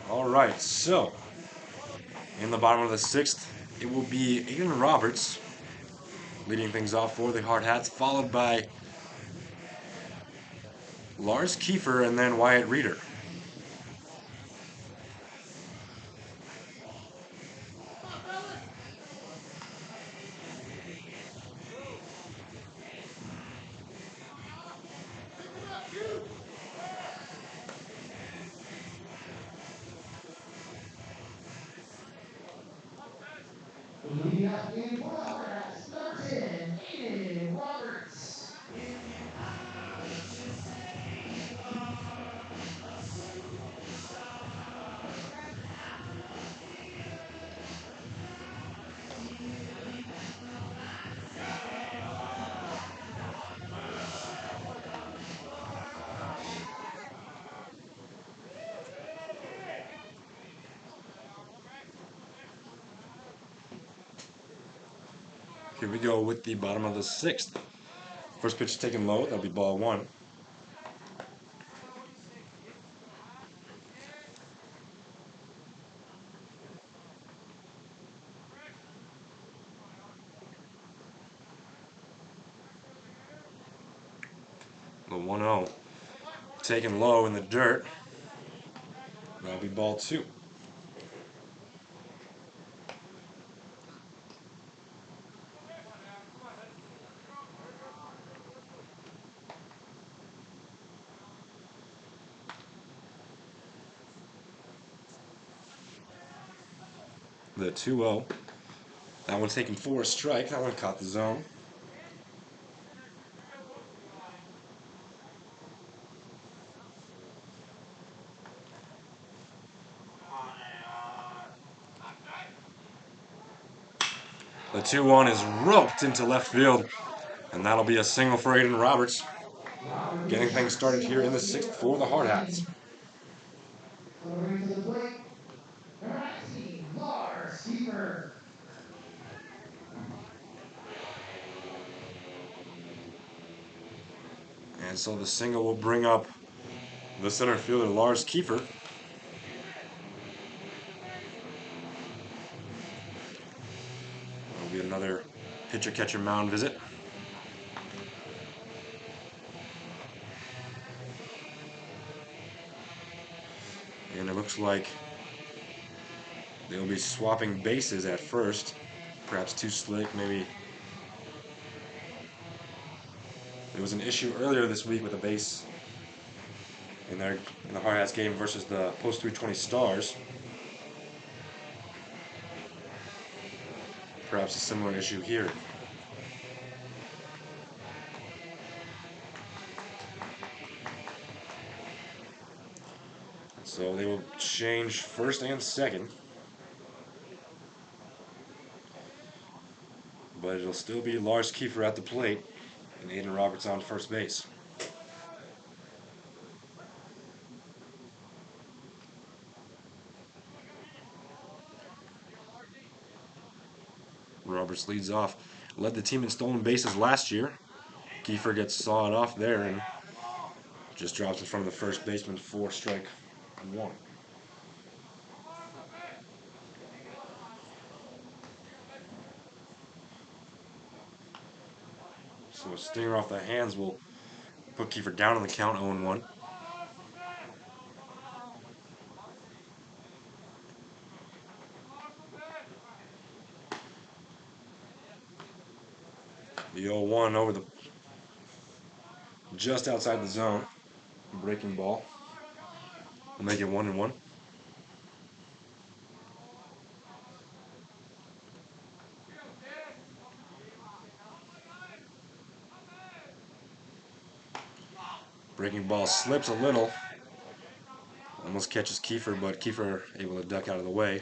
All right, so in the bottom of the 6th, it will be Aiden Roberts leading things off for the Hardhats, followed by Lars Kiefer and then Wyatt Reeder. Leading up in for the Hardhats, number 10, Aiden Roberts. Here we go with the bottom of the 6th. First pitch taken low, that'll be ball 1. The 1-0 taken low in the dirt. That'll be ball 2. The 2-0. That one taken for a strike. That one caught the zone. The 2-1 is roped into left field, and that'll be a single for Aiden Roberts, getting things started here in the 6th for the Hardhats. Delivering to the plate, number 19, Lars Keeper. And so the single will bring up the center fielder, Lars Kiefer. That'll be another pitcher-catcher mound visit. And it looks like they'll be swapping bases at first. Perhaps too slick, maybe. There was an issue earlier this week with a base in the Hardhats game versus the Post 320 Stars. Perhaps a similar issue here. So they will change first and second. But it'll still be Lars Kiefer at the plate and Aiden Roberts on first base. Roberts leads off. Led the team in stolen bases last year. Kiefer gets sawed off there and just drops in front of the first baseman for strike one. So a stinger off the hands will put Kiefer down on the count 0-1. The 0-1 over the just outside the zone. Breaking ball. We'll make it 1-1. Breaking ball slips a little. Almost catches Kiefer, but Kiefer able to duck out of the way.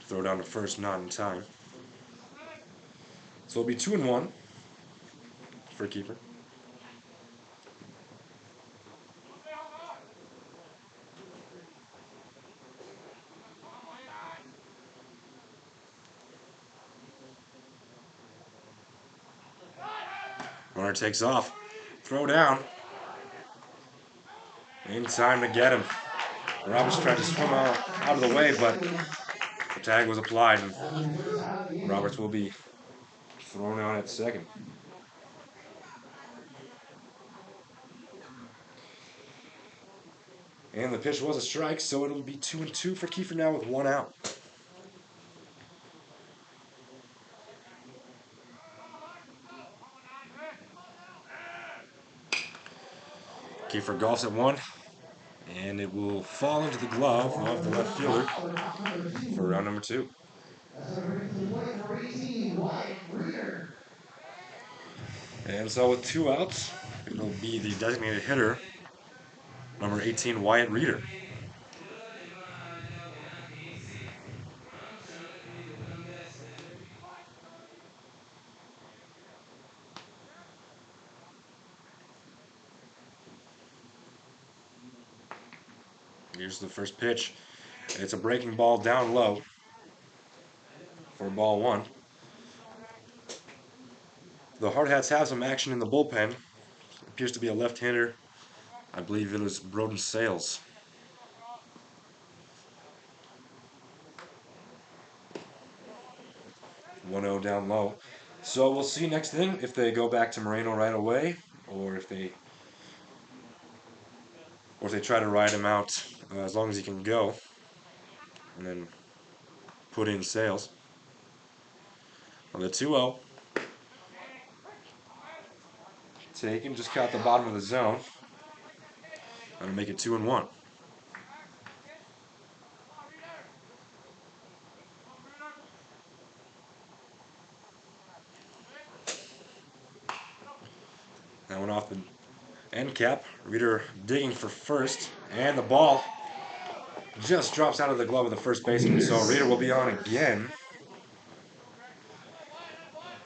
Throw down to first, not in time. So it'll be 2-1 for Kiefer. Runner takes off. Throw down. In time to get him. Roberts tried to swim out of the way, but the tag was applied, and Roberts will be thrown out at second. And the pitch was a strike, so it'll be 2-2 for Kiefer now with one out. Kiefer golfs at one, and it will fall into the glove of the left fielder for round number 2. And so with 2 outs, it'll be the designated hitter, number 18, Wyatt Reeder. Here's the first pitch. It's a breaking ball down low for ball 1. The Hardhats have some action in the bullpen. Appears to be a left-hander. I believe it was Broden Sales. 1-0 down low. So we'll see next inning if they go back to Moreno right away, or if they try to ride him out as long as he can go, and then put in Sales. On the 2-0, taken, just caught the bottom of the zone. Gonna make it 2-1. That one off the end cap. Reeder digging for first, and the ball just drops out of the glove of the first baseman. So Reeder will be on again.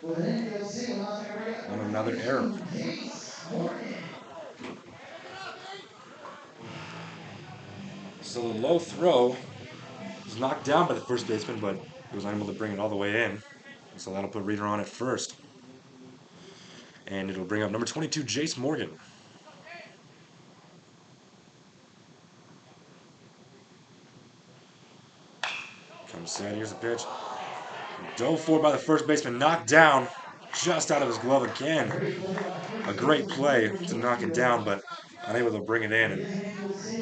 with an infield single. Now it's going to bring up And number another error. 22, Jace Morgan. So the low throw was knocked down by the first baseman, but he was unable to bring it all the way in. So that'll put Reader on at first. And it'll bring up number 22, Jace Morgan. Comes set, here's the pitch. Dove for by the first baseman, knocked down just out of his glove again. A great play to knock it down, but unable to bring it in, and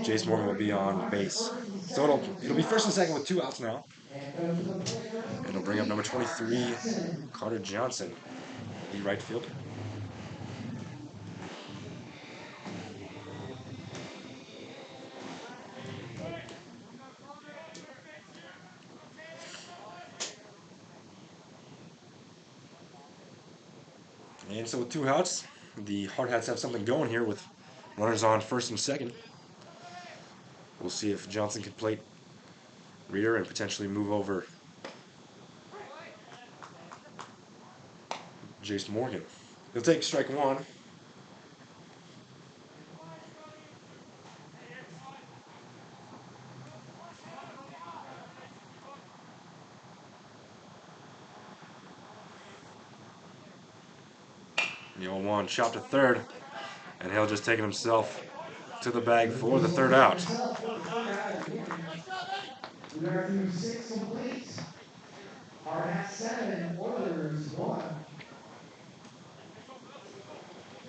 Jace Morgan will be on base. So it'll be first and second with 2 outs now. And it'll bring up number 23, Carter Johnson, the right fielder. And so with 2 outs, the Hardhats have something going here with runners on first and second. We'll see if Johnson can plate Reader and potentially move over Jace Morgan. He'll take strike 1. The 0-1 chopped to third, and he'll just take it himself to the bag for the 3rd out. We are through 6 complete. Hardhats 7, Oilers 1.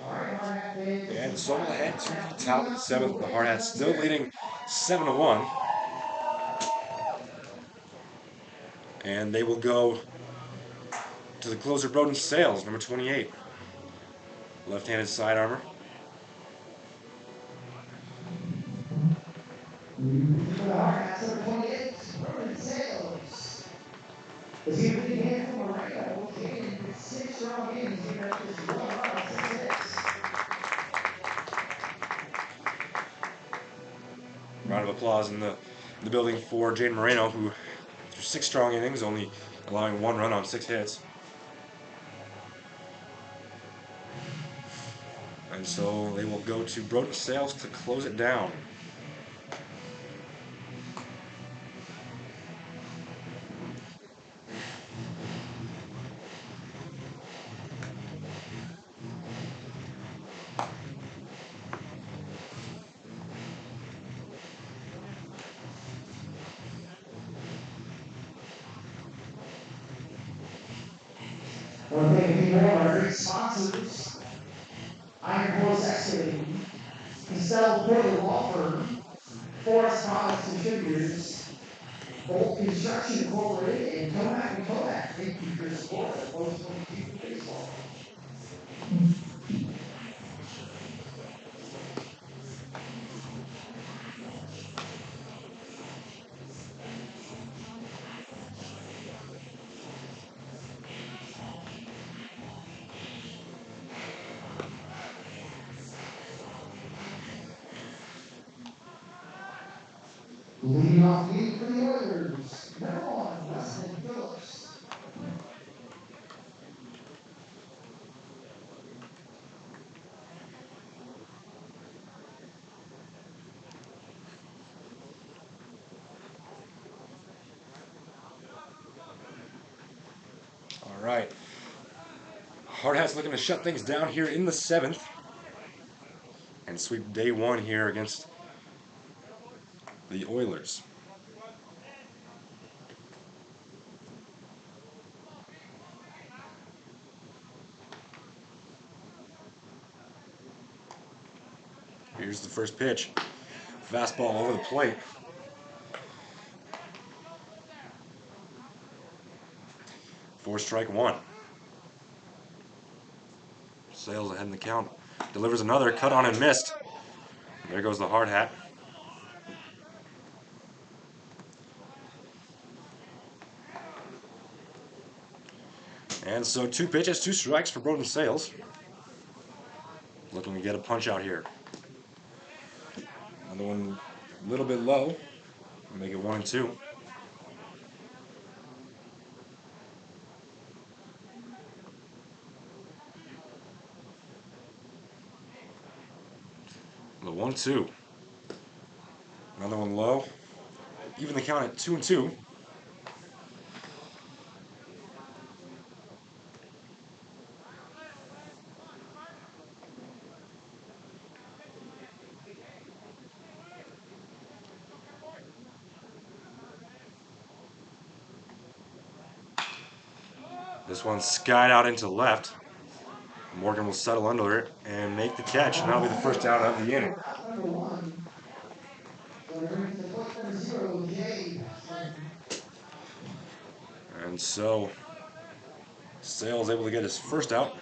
All right, Hardhat fans. And Doubleheader to the top of the 7th. The Hardhats still leading 7-1. And they will go to the closer, Broden Sales, number 28. Left-handed side armor. For the Hardhats, number 28, Roman Sales. As he big hand from Moreno, came in 6 strong innings, giving up just 1 run, 6 hits. Round of applause in the building for Jaden Moreno, who threw 6 strong innings, only allowing 1 run on 6 hits. And so they will go to Broden Sales to close it down. I want to thank a few more of our great sponsors. Iron Horse Excavating, Costello Portland Law Firm, Forest Products Distributors, Bolt Construction Incorporated, and Tomac and Kodak. Thank you for your support of Post 22 Baseball. Leading off the gate for the Oilers, number 1, Weston Phillips. All right. Hardhats looking to shut things down here in the 7th and sweep day 1 here against the Oilers. Here's the first pitch. Fastball over the plate. For strike 1. Sales ahead in the count. Delivers another, cut on and missed. There goes the hard hat. And so 2 pitches, 2 strikes for Broden Sales. Looking to get a punch out here. Another one a little bit low. Make it 1-2. Another one low. Even the count at 2-2. This one skied out into left. Morgan will settle under it and make the catch, and that'll be the first down of the inning. Number one. So it brings the coach number 0, Jay. And so Sale's able to get his first out.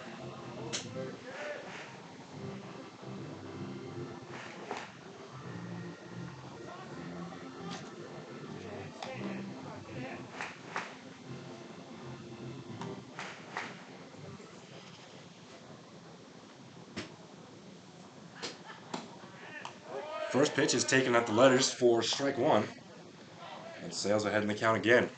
First pitch is taken at the letters for strike one. And Sale's ahead in the count again.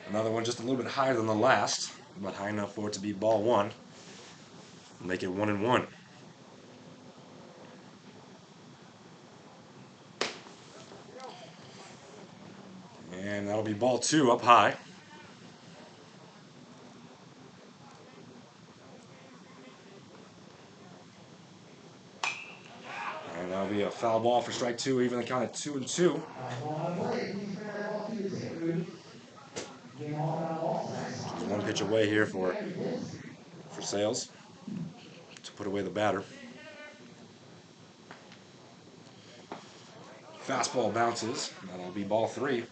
Another one just a little bit higher than the last, but high enough for it to be ball one. Make it 1-1. And that'll be ball two up high. And that'll be a foul ball for strike two, even the count at 2-2. Just one pitch away here for Sales to put away the batter. Fastball bounces. That'll be ball three.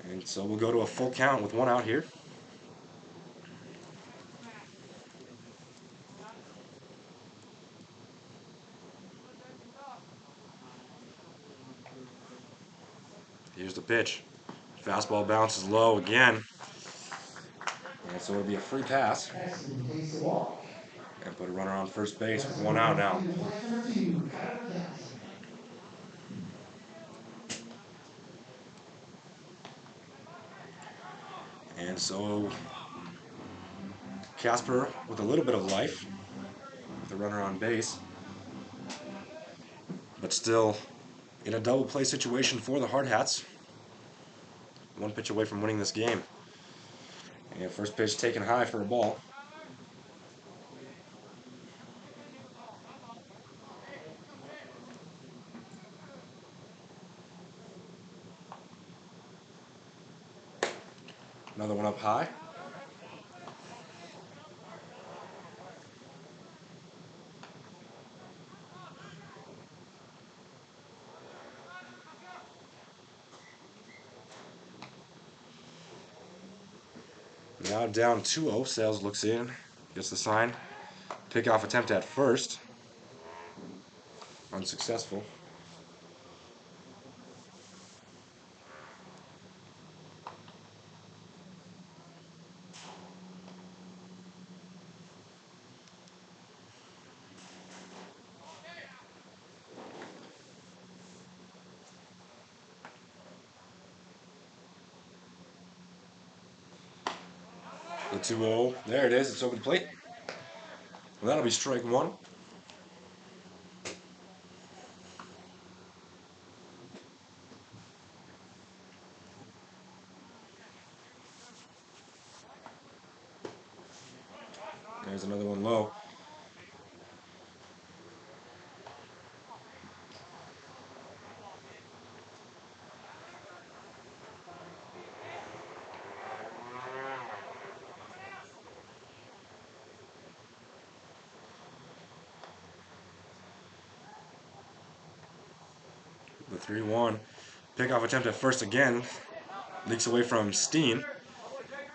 And so we'll go to a full count with one out here. Here's the pitch. Fastball bounces low again. And so it'll be a free pass. And put a runner on first base with one out now. And so Casper with a little bit of life with a runner on base. But still in a double play situation for the Hardhats. One pitch away from winning this game. And first pitch taken high for a ball. Another one up high. Now down 2-0. Sales looks in, gets the sign. Pickoff attempt at first. Unsuccessful. The 2-0. There it is. It's over the plate. Well, that'll be strike one. There's another one low. The 3-1. Pickoff attempt at first again. Leaks away from Steen.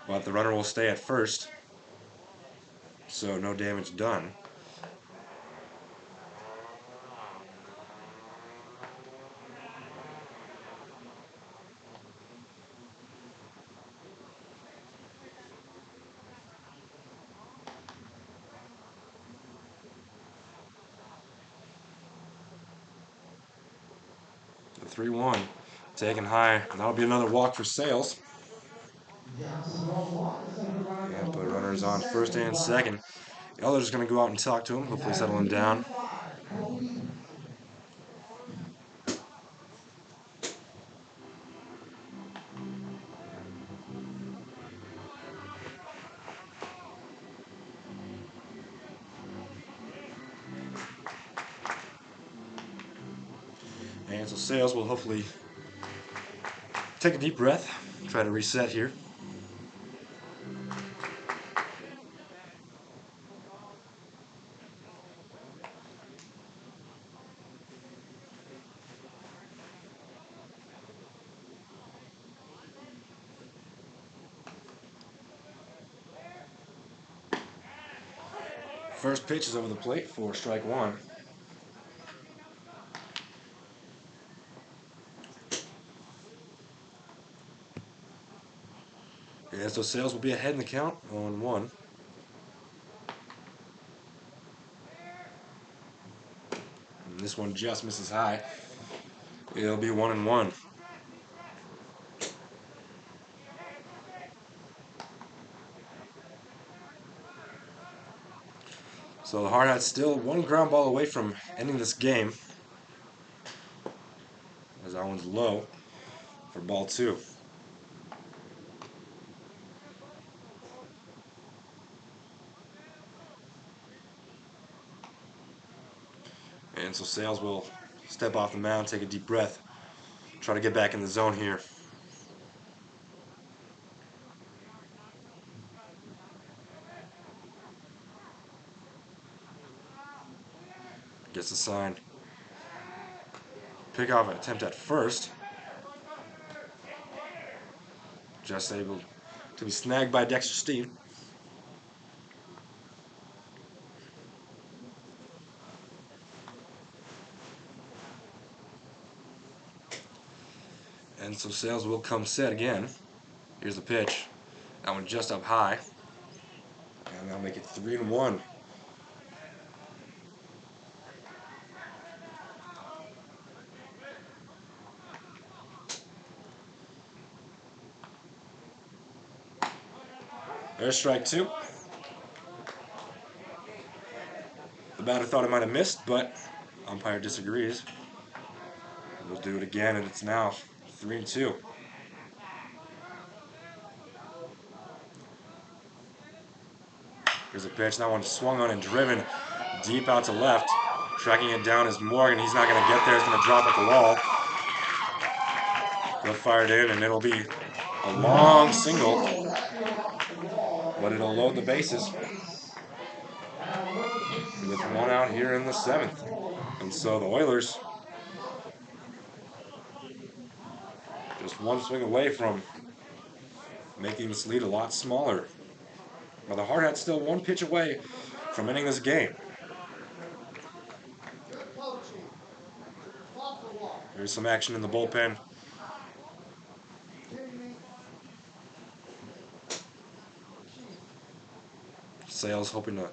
But the runner will stay at first. So no damage done. The 3-1. Taken high. And that'll be another walk for Sales. Runners on first and second. The other's going to go out and talk to him, hopefully settle him down. And so Sales will hopefully take a deep breath, try to reset here. First pitch is over the plate for strike one. And so Sales will be ahead in the count on 1. And this one just misses high. It'll be 1-1. So the Hardhats still one ground ball away from ending this game, as that one's low for ball 2. And so Sales will step off the mound, take a deep breath, try to get back in the zone here. Gets the sign. Pick off an attempt at first. Just able to be snagged by Dexter Steve. And so Sales will come set again. Here's the pitch. That one just up high. And that'll make it 3-1. There's strike 2. The batter thought it might have missed, but umpire disagrees. We'll do it again, and it's now 3-2. Here's a pitch. That one swung on and driven deep out to left. Tracking it down is Morgan. He's not going to get there. He's going to drop at the wall. He'll fire it in, and it'll be a long single, but it'll load the bases with 1 out here in the 7th. And so the Oilers just 1 swing away from making this lead a lot smaller. But the Hardhats still 1 pitch away from ending this game. Here's some action in the bullpen. Sales hoping to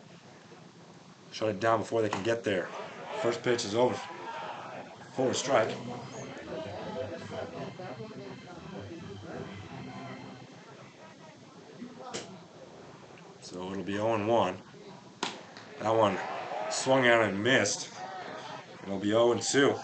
shut it down before they can get there. First pitch is over for a strike. So it'll be 0-1. That one swung out and missed. It'll be 0-2.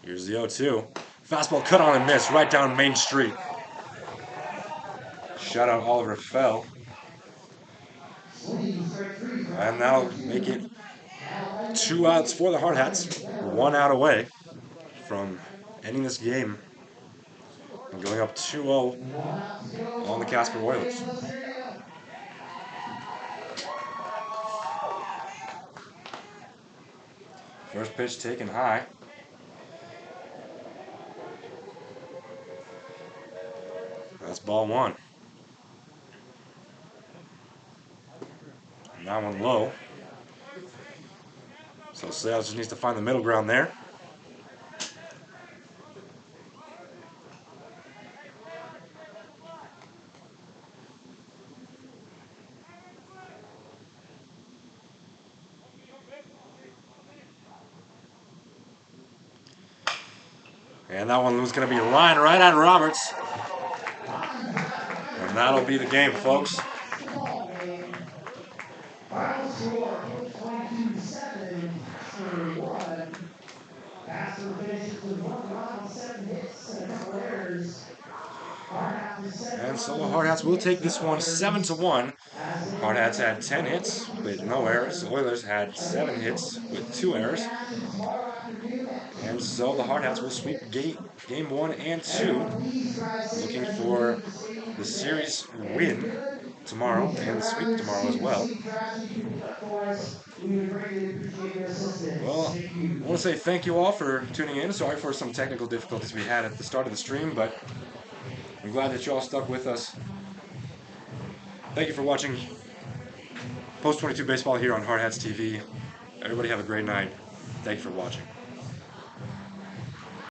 Here's the 0-2. Fastball cut on and missed right down Main Street. Shutout Oliver fell. And that'll make it 2 outs for the Hardhats. 1 out away from ending this game and going up 2-0 on the Casper Oilers. First pitch taken high. That's ball 1. And that one low. So Sales just needs to find the middle ground there. And that one was going to be a line right at Roberts. And that'll be the game, folks. Final score, 22-7, Casper 1. Casper finishes with 1 run on 7 hits and a couple errors. And so the Hardhats will take this one 7-1. Hardhats had 10 hits with no errors. Oilers had 7 hits with 2 errors. And so the Hardhats will sweep game 1 and 2, looking for the series win tomorrow and the sweep tomorrow as well. Well, I want to say thank you all for tuning in. Sorry for some technical difficulties we had at the start of the stream, but I'm glad that you all stuck with us. Thank you for watching Post 22 Baseball here on Hardhats TV. Everybody have a great night. Thank you for watching.